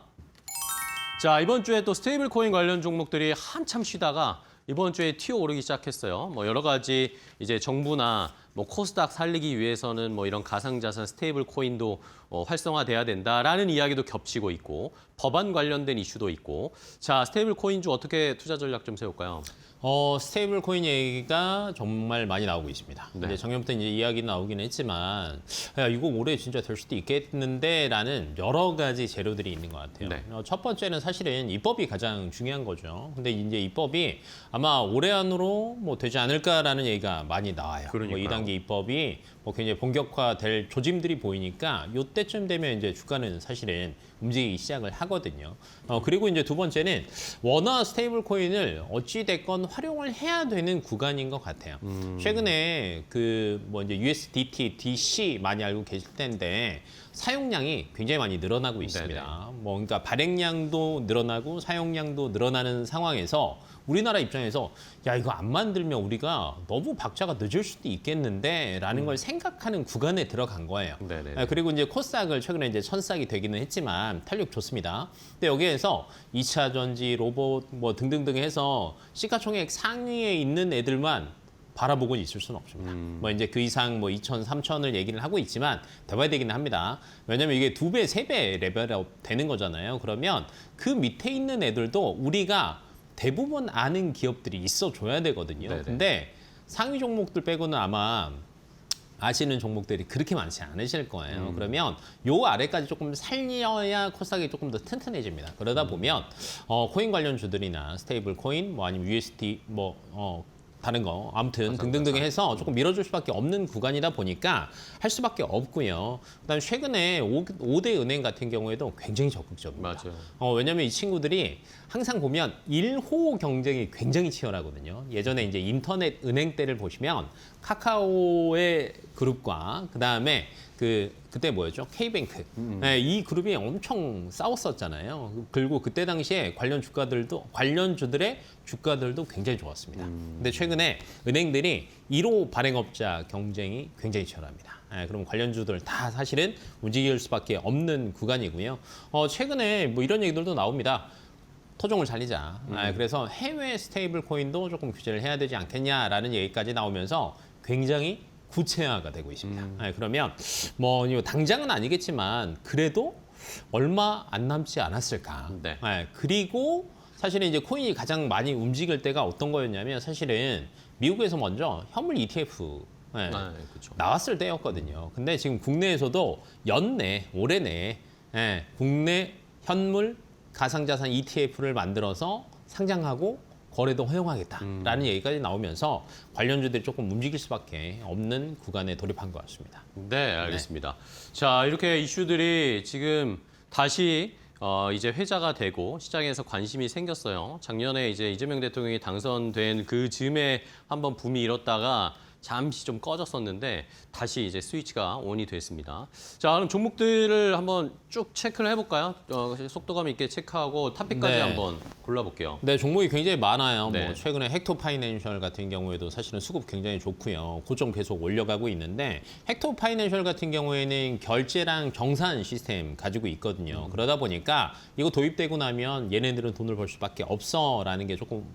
자, 이번 주에 또 스테이블 코인 관련 종목들이 한참 쉬다가 이번 주에 튀어오르기 시작했어요. 뭐 여러 가지 이제 정부나 뭐 코스닥 살리기 위해서는 뭐 이런 가상자산 스테이블 코인도 활성화돼야 된다라는 이야기도 겹치고 있고 법안 관련된 이슈도 있고 자 스테이블 코인주 어떻게 투자 전략 좀 세울까요? 스테이블 코인 얘기가 정말 많이 나오고 있습니다. 네. 근데 작년부터 이제 이야기 나오긴 했지만, 야, 이거 올해 진짜 될 수도 있겠는데라는 여러 가지 재료들이 있는 것 같아요. 네. 첫 번째는 사실은 입법이 가장 중요한 거죠. 근데 이제 입법이 아마 올해 안으로 뭐 되지 않을까라는 얘기가 많이 나와요. 그러니까요. 뭐 2단계 입법이 뭐 굉장히 본격화될 조짐들이 보이니까 이때쯤 되면 이제 주가는 사실은 움직이기 시작을 하거든요. 그리고 이제 두 번째는 원화 스테이블 코인을 어찌 됐건 활용을 해야 되는 구간인 것 같아요. 최근에 그 뭐 이제 USDT, DC 많이 알고 계실 텐데 사용량이 굉장히 많이 늘어나고 있습니다. 네네. 뭐 그러니까 발행량도 늘어나고 사용량도 늘어나는 상황에서 우리나라 입장에서 야 이거 안 만들면 우리가 너무 박자가 늦을 수도 있겠는데라는 걸 생각하는 구간에 들어간 거예요. 네네. 그리고 이제 코스닥을 최근에 이제 천스닥이 되기는 했지만 탄력 좋습니다. 근데 여기에서 2차 전지, 로봇 뭐 등등등 해서 시가총액 상위에 있는 애들만 바라보고 있을 수는 없습니다. 뭐 이제 그 이상 뭐 2천, 3천을 얘기를 하고 있지만 더 봐야 되기는 합니다. 왜냐면 이게 2배, 3배 레벨업 되는 거잖아요. 그러면 그 밑에 있는 애들도 우리가 대부분 아는 기업들이 있어줘야 되거든요. 네네. 근데 상위 종목들 빼고는 아마 아시는 종목들이 그렇게 많지 않으실 거예요. 그러면 요 아래까지 조금 살려야 코스닥이 조금 더 튼튼해집니다. 그러다 보면 코인 관련 주들이나 스테이블 코인, 뭐 아니면 USD, 다른 거 아무튼 등등등 해서 조금 밀어줄 수밖에 없는 구간이다 보니까 할 수밖에 없고요. 그다음에 최근에 5대 은행 같은 경우에도 굉장히 적극적입니다. 맞아요. 왜냐하면 이 친구들이 항상 보면 1호 경쟁이 굉장히 치열하거든요. 예전에 이제 인터넷 은행 때를 보시면 카카오의 그룹과 그다음에 그때 뭐였죠? K뱅크. 네, 이 그룹이 엄청 싸웠었잖아요. 그리고 그때 당시에 관련 주들의 주가들도 굉장히 좋았습니다. 근데 최근에 은행들이 1호 발행업자 경쟁이 굉장히 치열합니다. 그럼 관련주들 다 사실은 움직일 수밖에 없는 구간이고요. 최근에 뭐 이런 얘기들도 나옵니다. 토종을 살리자. 그래서 해외 스테이블 코인도 조금 규제를 해야 되지 않겠냐라는 얘기까지 나오면서 굉장히 구체화가 되고 있습니다. 그러면 뭐 이거 당장은 아니겠지만 그래도 얼마 안 남지 않았을까. 네. 그리고 사실은 이제 코인이 가장 많이 움직일 때가 어떤 거였냐면 사실은 미국에서 먼저 현물 ETF 그렇죠. 나왔을 때였거든요. 근데 지금 국내에서도 올해 내에 국내 현물 가상자산 ETF를 만들어서 상장하고 거래도 허용하겠다라는 얘기까지 나오면서 관련주들이 조금 움직일 수밖에 없는 구간에 돌입한 것 같습니다. 네, 알겠습니다. 자, 이렇게 이슈들이 지금 다시 이제 회자가 되고 시장에서 관심이 생겼어요. 작년에 이제 이재명 대통령이 당선된 그 즈음에 한번 붐이 일었다가 잠시 좀 꺼졌었는데 다시 이제 스위치가 온이 됐습니다. 자, 그럼 종목들을 한번 쭉 체크를 해볼까요? 속도감 있게 체크하고 탑픽까지 네. 한번 골라볼게요. 네, 종목이 굉장히 많아요. 네. 뭐 최근에 헥토 파이낸셜 같은 경우에도 사실은 수급 굉장히 좋고요. 고점 계속 올려가고 있는데 헥토 파이낸셜 같은 경우에는 결제랑 정산 시스템 가지고 있거든요. 그러다 보니까 이거 도입되고 나면 얘네들은 돈을 벌 수밖에 없어라는 게 조금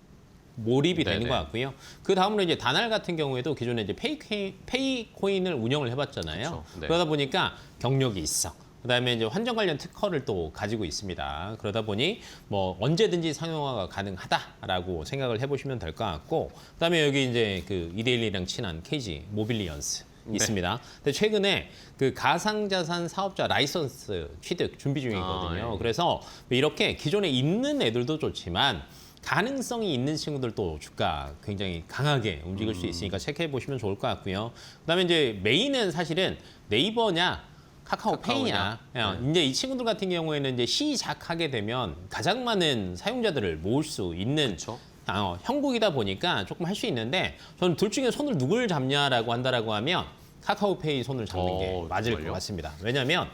몰입이 되는 네네. 것 같고요. 그 다음으로 이제 다날 같은 경우에도 기존에 이제 페이 코인을 운영을 해봤잖아요. 그렇죠. 네. 그러다 보니까 경력이 있어. 그다음에 이제 환전 관련 특허를 또 가지고 있습니다. 그러다 보니 뭐 언제든지 상용화가 가능하다라고 생각을 해보시면 될 것 같고, 그다음에 여기 이제 그 이데일리랑 친한 KG 모빌리언스 있습니다. 근데 최근에 그 가상자산 사업자 라이선스 취득 준비 중이거든요. 예. 그래서 이렇게 기존에 있는 애들도 좋지만 가능성이 있는 친구들도 주가 굉장히 강하게 움직일 수 있으니까 체크해 보시면 좋을 것 같고요. 그다음에 이제 메인은 사실은 네이버냐 카카오페이냐. 이제 이 친구들 같은 경우에는 이제 시작하게 되면 가장 많은 사용자들을 모을 수 있는 그렇죠. 형국이다 보니까 조금 할 수 있는데 저는 둘 중에 손을 누굴 잡냐라고 한다라고 하면 카카오페이 손을 잡는 게 맞을 정말요? 것 같습니다. 왜냐하면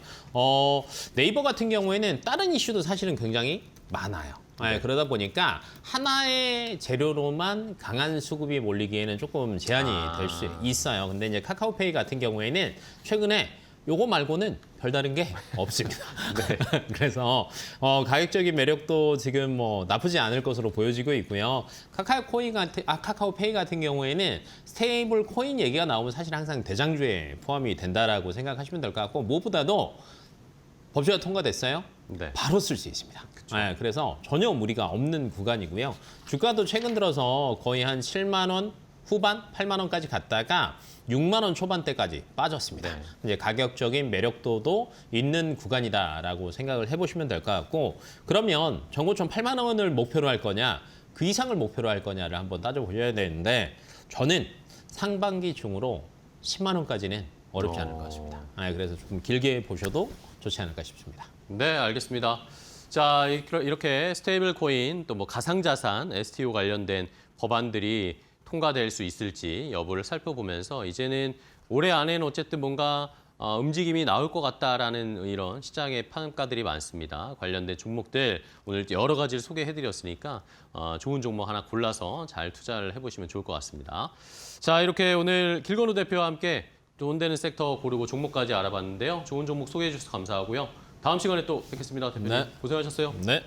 네이버 같은 경우에는 다른 이슈도 사실은 굉장히 많아요. 그러다 보니까 하나의 재료로만 강한 수급이 몰리기에는 조금 제한이 될 수 있어요. 근데 이제 카카오페이 같은 경우에는 최근에 요거 말고는 별다른 게 없습니다. 그래서 가격적인 매력도 지금 뭐 나쁘지 않을 것으로 보여지고 있고요. 카카오페이 같은 경우에는 스테이블 코인 얘기가 나오면 사실 항상 대장주에 포함이 된다라고 생각하시면 될 것 같고 무엇보다도 법제가 통과됐어요. 네. 바로 쓸 수 있습니다. 네, 그래서 전혀 무리가 없는 구간이고요. 주가도 최근 들어서 거의 한 7만 원 후반, 8만 원까지 갔다가 6만 원 초반대까지 빠졌습니다. 네. 이제 가격적인 매력도도 있는 구간이다라고 생각을 해보시면 될 것 같고 그러면 정고점 8만 원을 목표로 할 거냐, 그 이상을 목표로 할 거냐를 한번 따져보셔야 되는데 저는 상반기 중으로 10만 원까지는 어렵지 않을 것 같습니다. 그래서 조금 길게 보셔도 좋지 않을까 싶습니다. 네, 알겠습니다. 자, 이렇게 스테이블 코인 또 뭐 가상자산, STO 관련된 법안들이 통과될 수 있을지 여부를 살펴보면서 이제는 올해 안에는 어쨌든 뭔가 움직임이 나올 것 같다라는 이런 시장의 평가들이 많습니다. 관련된 종목들 오늘 여러 가지를 소개해드렸으니까 좋은 종목 하나 골라서 잘 투자를 해보시면 좋을 것 같습니다. 자, 이렇게 오늘 길건우 대표와 함께 좋은 되는 섹터 고르고 종목까지 알아봤는데요. 좋은 종목 소개해 주셔서 감사하고요. 다음 시간에 또 뵙겠습니다. 대표님 네. 고생하셨어요. 네.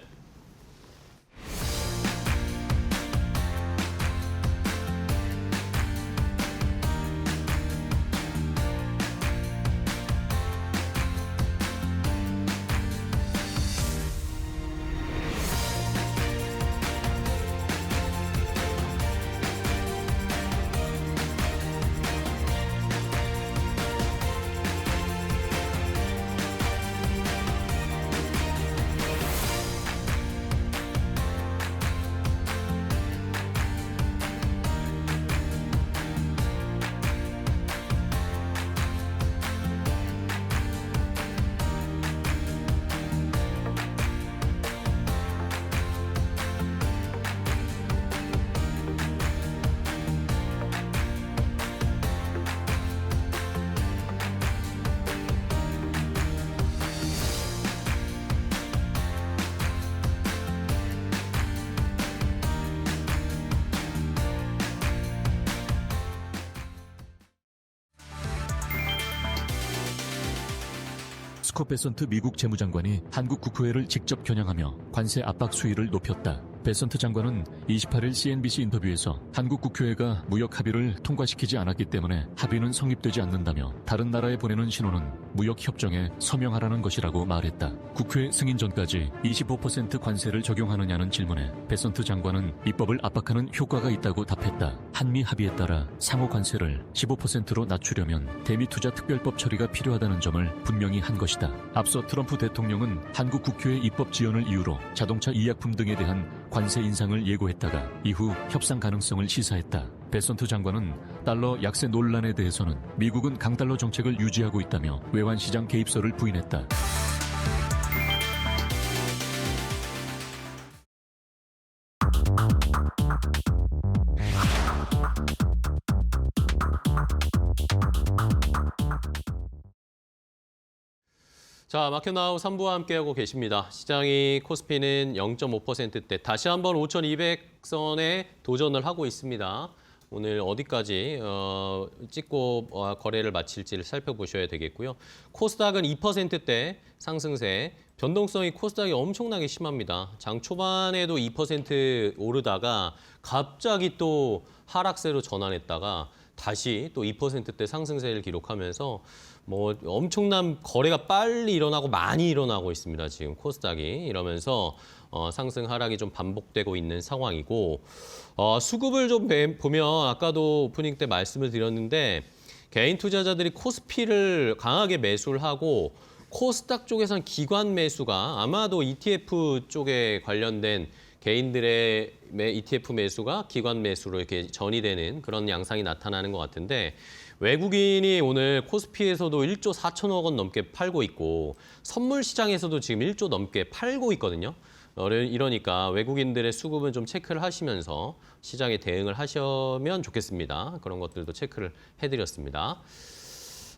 스콧 베선트 미국 재무장관이 한국 국회를 직접 겨냥하며 관세 압박 수위를 높였다. 베선트 장관은 28일 CNBC 인터뷰에서 한국 국회가 무역 합의를 통과시키지 않았기 때문에 합의는 성립되지 않는다며 다른 나라에 보내는 신호는 무역 협정에 서명하라는 것이라고 말했다. 국회 승인 전까지 25% 관세를 적용하느냐는 질문에 베선트 장관은 입법을 압박하는 효과가 있다고 답했다. 한미 합의에 따라 상호 관세를 15%로 낮추려면 대미투자 특별법 처리가 필요하다는 점을 분명히 한 것이다. 앞서 트럼프 대통령은 한국 국회의 입법 지연을 이유로 자동차医薬품 등에 대한 관세 인상을 예고했다가 이후 협상 가능성을 시사했다. 베선트 장관은 달러 약세 논란에 대해서는 미국은 강달러 정책을 유지하고 있다며 외환시장 개입설을 부인했다. 자, 마켓나우 3부와 함께하고 계십니다. 시장이 코스피는 0.5%대 다시 한번 5,200선에 도전을 하고 있습니다. 오늘 어디까지 찍고 거래를 마칠지를 살펴보셔야 되겠고요. 코스닥은 2%대 상승세, 변동성이 코스닥이 엄청나게 심합니다. 장 초반에도 2% 오르다가 갑자기 또 하락세로 전환했다가 다시 또 2%대 상승세를 기록하면서 뭐 엄청난 거래가 빨리 일어나고 많이 일어나고 있습니다. 지금 코스닥이 이러면서 상승 하락이 좀 반복되고 있는 상황이고 수급을 좀 보면 아까도 오프닝 때 말씀을 드렸는데 개인 투자자들이 코스피를 강하게 매수를 하고 코스닥 쪽에서는 기관 매수가 아마도 ETF 쪽에 관련된 개인들의 ETF 매수가 기관 매수로 이렇게 전이되는 그런 양상이 나타나는 것 같은데 외국인이 오늘 코스피에서도 1조 4천억 원 넘게 팔고 있고 선물 시장에서도 지금 1조 넘게 팔고 있거든요. 이러니까 외국인들의 수급은 좀 체크를 하시면서 시장에 대응을 하시면 좋겠습니다. 그런 것들도 체크를 해드렸습니다.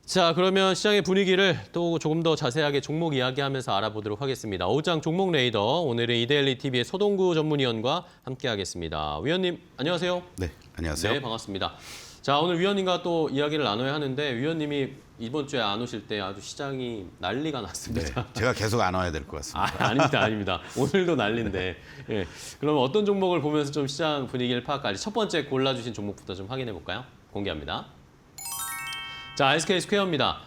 자, 그러면 시장의 분위기를 또 조금 더 자세하게 종목 이야기하면서 알아보도록 하겠습니다. 오후장 종목 레이더, 오늘은 이데일리 TV의 소동구 전문위원과 함께하겠습니다. 위원님, 안녕하세요. 네, 안녕하세요. 네, 반갑습니다. 자, 오늘 위원님과 또 이야기를 나눠야 하는데 위원님이 이번 주에 안 오실 때 아주 시장이 난리가 네, 났습니다. 제가 계속 안 와야 될 것 같습니다. 아닙니다, 아닙니다. 오늘도 난리인데. 예. 그럼 어떤 종목을 보면서 좀 시장 분위기를 파악할지 첫 번째 골라주신 종목부터 좀 확인해 볼까요? 공개합니다. 자, SK 스퀘어입니다.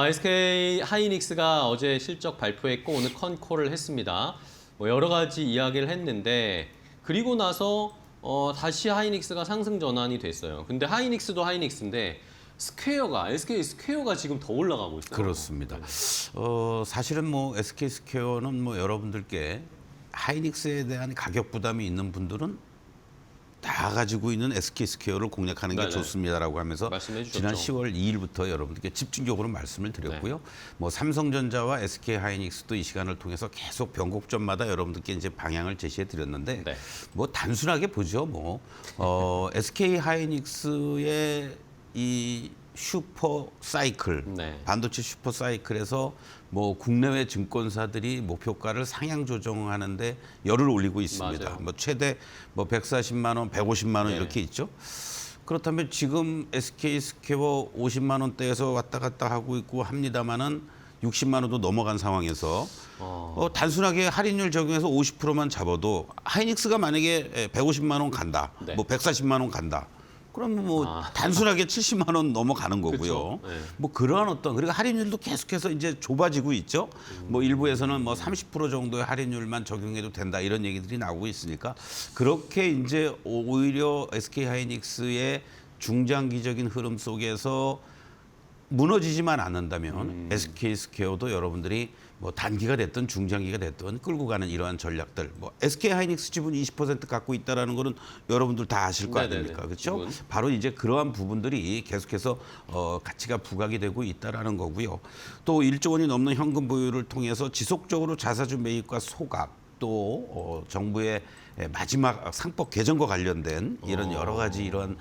SK 하이닉스가 어제 실적 발표했고 오늘 컨콜을 했습니다. 뭐 여러 가지 이야기를 했는데 그리고 나서 다시 하이닉스가 상승 전환이 됐어요. 근데 하이닉스도 하이닉스인데 스퀘어가 SK 스퀘어가 지금 더 올라가고 있어요. 그렇습니다. 사실은 뭐 SK 스퀘어는 뭐 여러분들께 하이닉스에 대한 가격 부담이 있는 분들은 다 가지고 있는 SK 스퀘어를 공략하는 게 네네. 좋습니다라고 하면서 말씀해 주셨죠. 지난 10월 2일부터 여러분들께 집중적으로 말씀을 드렸고요. 뭐 삼성전자와 SK 하이닉스도 이 시간을 통해서 계속 변곡점마다 여러분들께 이제 방향을 제시해 드렸는데 네. 뭐 단순하게 보죠. 뭐 SK 하이닉스의 이 슈퍼 사이클 네. 반도체 슈퍼 사이클에서 뭐 국내외 증권사들이 목표가를 상향 조정하는데 열을 올리고 있습니다. 맞아요. 뭐 최대 뭐 140만 원, 150만 원 네. 이렇게 있죠. 그렇다면 지금 SK 스퀘어 50만 원대에서 왔다 갔다 하고 있고 합니다만은 60만 원도 넘어간 상황에서 단순하게 할인율 적용해서 50%만 잡아도 하이닉스가 만약에 150만 원 간다, 네. 뭐 140만 원 간다. 그러면 뭐 단순하게 70만 원 넘어가는 거고요. 그쵸. 네. 뭐 그러한 어떤 그리고 할인율도 계속해서 이제 좁아지고 있죠. 뭐 일부에서는 뭐 30% 정도의 할인율만 적용해도 된다 이런 얘기들이 나오고 있으니까 그렇게 이제 오히려 SK 하이닉스의 중장기적인 흐름 속에서 무너지지만 않는다면 SK 스퀘어도 여러분들이 뭐 단기가 됐든 중장기가 됐든 끌고 가는 이러한 전략들. 뭐 SK 하이닉스 지분 20% 갖고 있다라는 거는 여러분들 다 아실 거 네네네. 아닙니까, 그렇죠? 지분. 바로 이제 그러한 부분들이 계속해서 가치가 부각이 되고 있다라는 거고요. 또 1조 원이 넘는 현금 보유를 통해서 지속적으로 자사주 매입과 소각 또 정부의 마지막 상법 개정과 관련된 이런 여러 가지 이런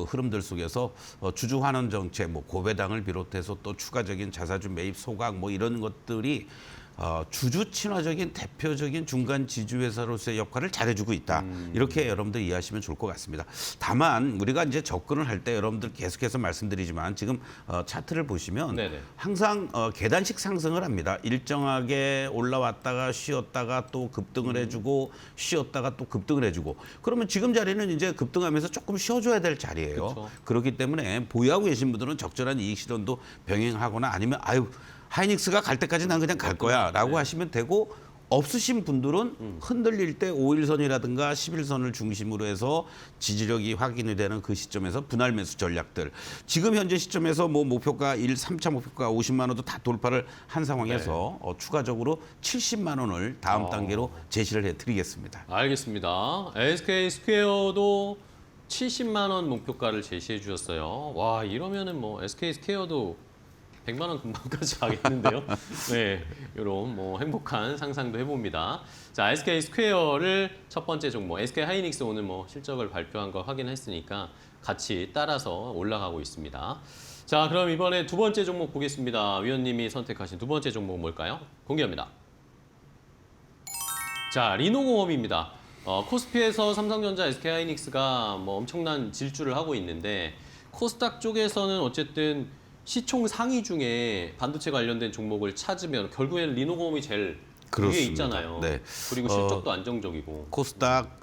흐름들 속에서 주주 환원 정책, 뭐 고배당을 비롯해서 또 추가적인 자사주 매입 소각 뭐 이런 것들이 주주 친화적인 대표적인 중간 지주회사로서의 역할을 잘해주고 있다. 이렇게 여러분들 이해하시면 좋을 것 같습니다. 다만 우리가 이제 접근을 할 때 여러분들 계속해서 말씀드리지만 지금 차트를 보시면 네네. 항상 계단식 상승을 합니다. 일정하게 올라왔다가 쉬었다가 또 급등을 해주고 쉬었다가 또 급등을 해주고 그러면 지금 자리는 이제 급등하면서 조금 쉬어줘야 될 자리예요. 그쵸. 그렇기 때문에 보유하고 계신 분들은 적절한 이익 실현도 병행하거나 아니면 하이닉스가 갈 때까지 난 그냥 갈 거야 라고 하시면 되고 없으신 분들은 흔들릴 때 5일선이라든가 11선을 중심으로 해서 지지력이 확인이 되는 그 시점에서 분할 매수 전략들. 지금 현재 시점에서 뭐 목표가 3차 목표가 50만 원도 다 돌파를 한 상황에서 추가적으로 70만 원을 다음 단계로 제시를 해드리겠습니다. 알겠습니다. SK 스퀘어도 70만 원 목표가를 제시해 주셨어요. 와, 이러면은 뭐 SK 스퀘어도 100만 원 금방까지 가겠는데요. 네, 이런 뭐 행복한 상상도 해봅니다. 자, SK 스퀘어를 첫 번째 종목, SK 하이닉스 오늘 뭐 실적을 발표한 거 확인했으니까 같이 따라서 올라가고 있습니다. 자, 그럼 이번에 두 번째 종목 보겠습니다. 위원님이 선택하신 두 번째 종목 뭘까요? 공개합니다. 자, 리노공업입니다. 코스피에서 삼성전자, SK 하이닉스가 뭐 엄청난 질주를 하고 있는데 코스닥 쪽에서는 어쨌든 시총 상위 중에 반도체 관련된 종목을 찾으면 결국에는 리노공업이 제일 위에 그렇습니다. 있잖아요. 네. 그리고 실적도 안정적이고. 코스닥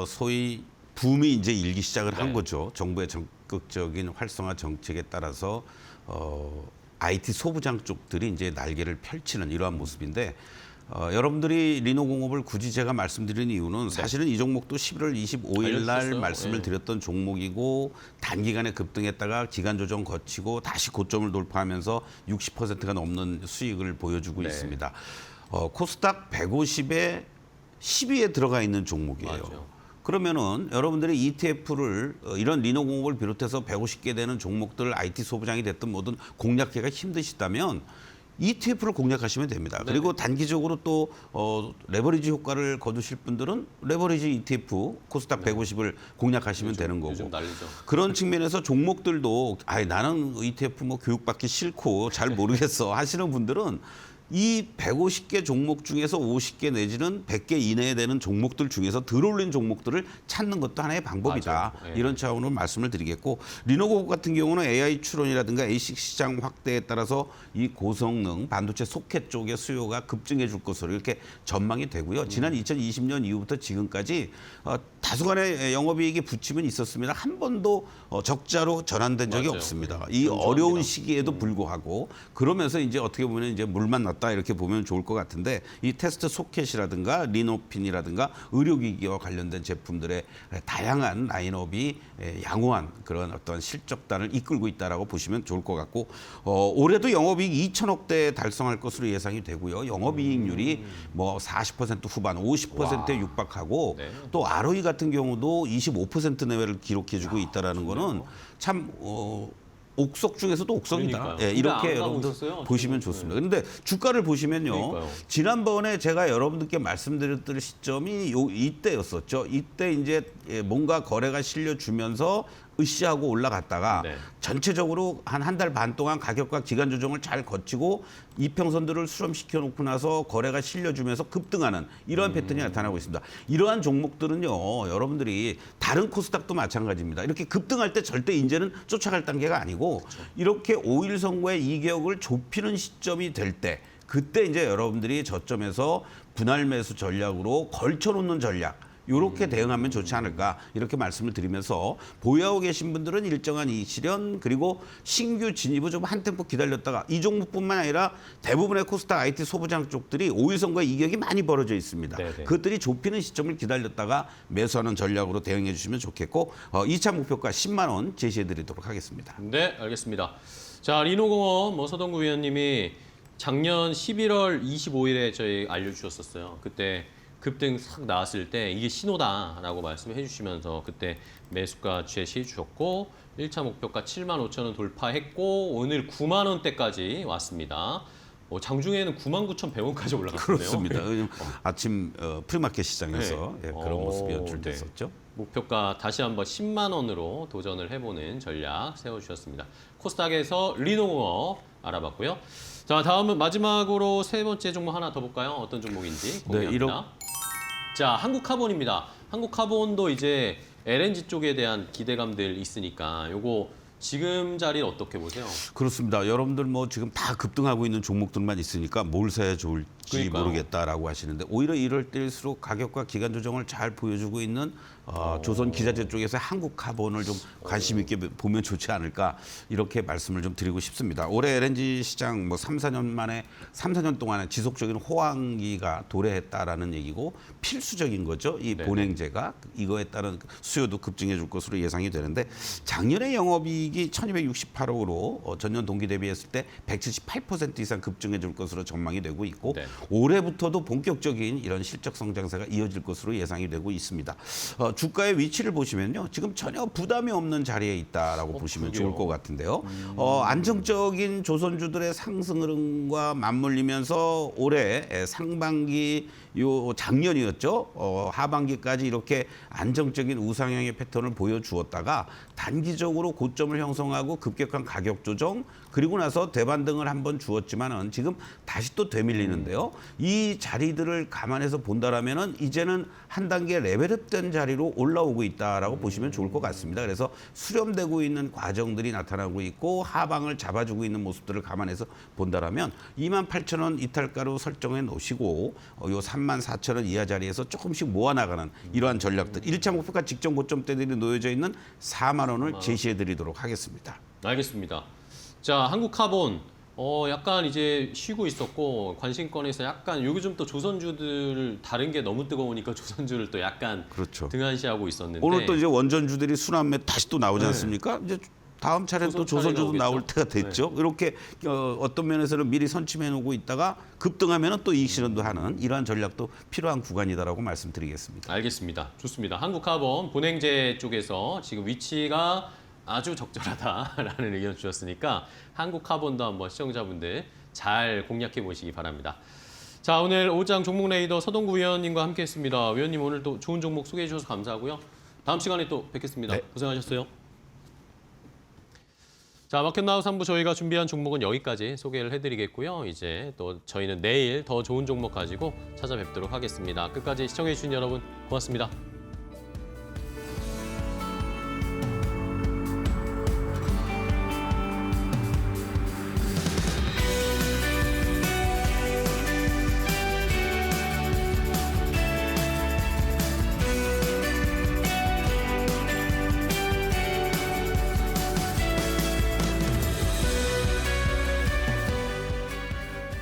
소위 붐이 이제 일기 시작을 네. 한 거죠. 정부의 적극적인 활성화 정책에 따라서 IT 소부장 쪽들이 이제 날개를 펼치는 이러한 모습인데 여러분들이 리노공업을 굳이 제가 말씀드리는 이유는 사실은 이 종목도 11월 25일 날 알려주셨어요. 말씀을 예. 드렸던 종목이고 단기간에 급등했다가 기간 조정 거치고 다시 고점을 돌파하면서 60%가 넘는 수익을 보여주고 네. 있습니다. 코스닥 150에 10위에 들어가 있는 종목이에요. 맞아요. 그러면은 여러분들이 ETF를 이런 리노공업을 비롯해서 150개 되는 종목들 IT 소부장이 됐든 뭐든 공략하기가 힘드시다면 ETF를 공략하시면 됩니다. 네네. 그리고 단기적으로 또 레버리지 효과를 거두실 분들은 레버리지 ETF 코스닥 150을 공략하시면 되는 거고. 요즘 난리죠. 그런 측면에서 종목들도 나는 ETF 뭐 교육받기 싫고 잘 모르겠어 하시는 분들은 이 150개 종목 중에서 50개 내지는 100개 이내에 되는 종목들 중에서 들어올린 종목들을 찾는 것도 하나의 방법이다. 맞아요. 네. 이런 차원으로 말씀을 드리겠고 리노고 같은 경우는 AI 추론이라든가 ASIC 시장 확대에 따라서 이 고성능 반도체 소켓 쪽의 수요가 급증해 줄 것으로 이렇게 전망이 되고요. 지난 2020년 이후부터 지금까지 다수간의 영업이익이 부침은 있었습니다. 한 번도 적자로 전환된 적이 맞아요. 없습니다. 네. 이 견조합니다. 어려운 시기에도 불구하고 그러면서 이제 어떻게 보면 이제 물만 났다 이렇게 보면 좋을 것 같은데 이 테스트 소켓이라든가 리노핀이라든가 의료기기와 관련된 제품들의 다양한 라인업이 양호한 그런 어떤 실적단을 이끌고 있다라고 보시면 좋을 것 같고 올해도 영업이익 2천억대 달성할 것으로 예상이 되고요. 영업이익률이 뭐 40% 후반, 50%에 육박하고 네. 또 ROE 같은 경우도 25% 내외를 기록해주고 있다라는 거는 참 옥석 중에서도 옥석이다. 그러니까요. 예, 근데 이렇게 안 가고 여러분들 있었어요, 보시면 지금. 좋습니다. 그런데 주가를 보시면요. 그러니까요. 지난번에 제가 여러분들께 말씀드렸던 시점이 이때였었죠. 이때 이제 뭔가 거래가 실려주면서 으쌰하고 올라갔다가 네. 전체적으로 한 달 반 동안 가격과 기간 조정을 잘 거치고 이평선들을 수렴시켜 놓고 나서 거래가 실려주면서 급등하는 이러한 패턴이 나타나고 있습니다. 이러한 종목들은요. 여러분들이 다른 코스닥도 마찬가지입니다. 이렇게 급등할 때 절대 이제는 쫓아갈 단계가 아니고 이렇게 5일 선고의 이격을 좁히는 시점이 될 때 그때 이제 여러분들이 저점에서 분할 매수 전략으로 걸쳐놓는 전략 이렇게 대응하면 좋지 않을까 이렇게 말씀을 드리면서 보유하고 계신 분들은 일정한 이 실현 그리고 신규 진입을 좀 한 템포 기다렸다가 이 종목뿐만 아니라 대부분의 코스닥 IT 소부장 쪽들이 5일 선거의 이격이 많이 벌어져 있습니다. 네네. 그것들이 좁히는 시점을 기다렸다가 매수하는 전략으로 대응해 주시면 좋겠고 2차 목표가 10만 원 제시해 드리도록 하겠습니다. 네, 알겠습니다. 자, 리노공업 서동구 위원님이 작년 11월 25일에 저희 알려주셨었어요. 그때 급등 싹 나왔을 때 이게 신호다라고 말씀해 주시면서 그때 매수가 제시해 주셨고 1차 목표가 7만 5천 원 돌파했고 오늘 9만 원대까지 왔습니다. 장중에는 99,100원까지 올라갔네요. 그렇습니다. 아침 프리마켓 시장에서 네. 그런 모습이 네. 연출됐었죠. 목표가 다시 한번 10만 원으로 도전을 해보는 전략 세워주셨습니다. 코스닥에서 리노공업 알아봤고요. 자, 다음은 마지막으로 세 번째 종목 하나 더 볼까요? 어떤 종목인지 공개합니다. 자, 한국카본입니다. 한국카본도 이제 LNG 쪽에 대한 기대감들 있으니까 요거 지금 자리는 어떻게 보세요? 그렇습니다. 여러분들 뭐 지금 다 급등하고 있는 종목들만 있으니까 뭘 사야 좋을지 그러니까요. 모르겠다라고 하시는데 오히려 이럴 때일수록 가격과 기간 조정을 잘 보여주고 있는 조선 기자재 쪽에서 한국카본을 좀 관심 있게 보면 좋지 않을까 이렇게 말씀을 좀 드리고 싶습니다. 올해 LNG 시장 뭐 3, 4년 동안에 지속적인 호황기가 도래했다라는 얘기고 필수적인 거죠. 이 네네. 본행제가 이거에 따른 수요도 급증해 줄 것으로 예상이 되는데 작년에 영업이익이 1,268억으로 전년 동기 대비했을 때 178% 이상 급증해 줄 것으로 전망이 되고 있고 네. 올해부터도 본격적인 이런 실적 성장세가 이어질 것으로 예상이 되고 있습니다. 주가의 위치를 보시면요. 지금 전혀 부담이 없는 자리에 있다라고 보시면 그러게요. 좋을 것 같은데요. 안정적인 조선주들의 상승 흐름과 맞물리면서 올해 상반기 작년이었죠. 하반기까지 이렇게 안정적인 우상향의 패턴을 보여주었다가 단기적으로 고점을 형성하고 급격한 가격 조정 그리고 나서 대반등을 한번 주었지만은 지금 다시 또 되밀리는데요. 이 자리들을 감안해서 본다라면은 이제는 한 단계 레벨업된 자리로 올라오고 있다라고 보시면 좋을 것 같습니다. 그래서 수렴되고 있는 과정들이 나타나고 있고 하방을 잡아주고 있는 모습들을 감안해서 본다라면 28,000원 이탈가로 설정해 놓으시고 요 34,000원 이하 자리에서 조금씩 모아나가는 이러한 전략들 1차 목표가 직전 고점대들이 놓여져 있는 4만 원을 제시해 드리도록 하겠습니다. 알겠습니다. 자, 한국카본 약간 이제 쉬고 있었고 관심권에서 약간 요즘 또 조선주들 다른 게 너무 뜨거우니까 조선주를 또 약간 그렇죠. 등한시하고 있었는데 오늘 또 이제 원전주들이 순환매 다시 또 나오지 않습니까? 이제 다음 차례는 또 조선 차례가 조선주도 나올 오겠죠? 때가 됐죠. 이렇게 어떤 면에서는 미리 선침해 놓고 있다가 급등하면 또 이익 실현도 하는 이러한 전략도 필요한 구간이다라고 말씀드리겠습니다. 알겠습니다. 좋습니다. 한국카본 본행제 쪽에서 지금 위치가 아주 적절하다라는 의견 주셨으니까 한국카본도 한번 시청자분들 잘 공략해 보시기 바랍니다. 자, 오늘 오장 종목 레이더 서동구 위원님과 함께했습니다. 위원님 오늘 또 좋은 종목 소개해 주셔서 감사하고요. 다음 시간에 또 뵙겠습니다. 네. 고생하셨어요. 자, 마켓나우 3부 저희가 준비한 종목은 여기까지 소개를 해드리겠고요. 이제 또 저희는 내일 더 좋은 종목 가지고 찾아뵙도록 하겠습니다. 끝까지 시청해주신 여러분 고맙습니다.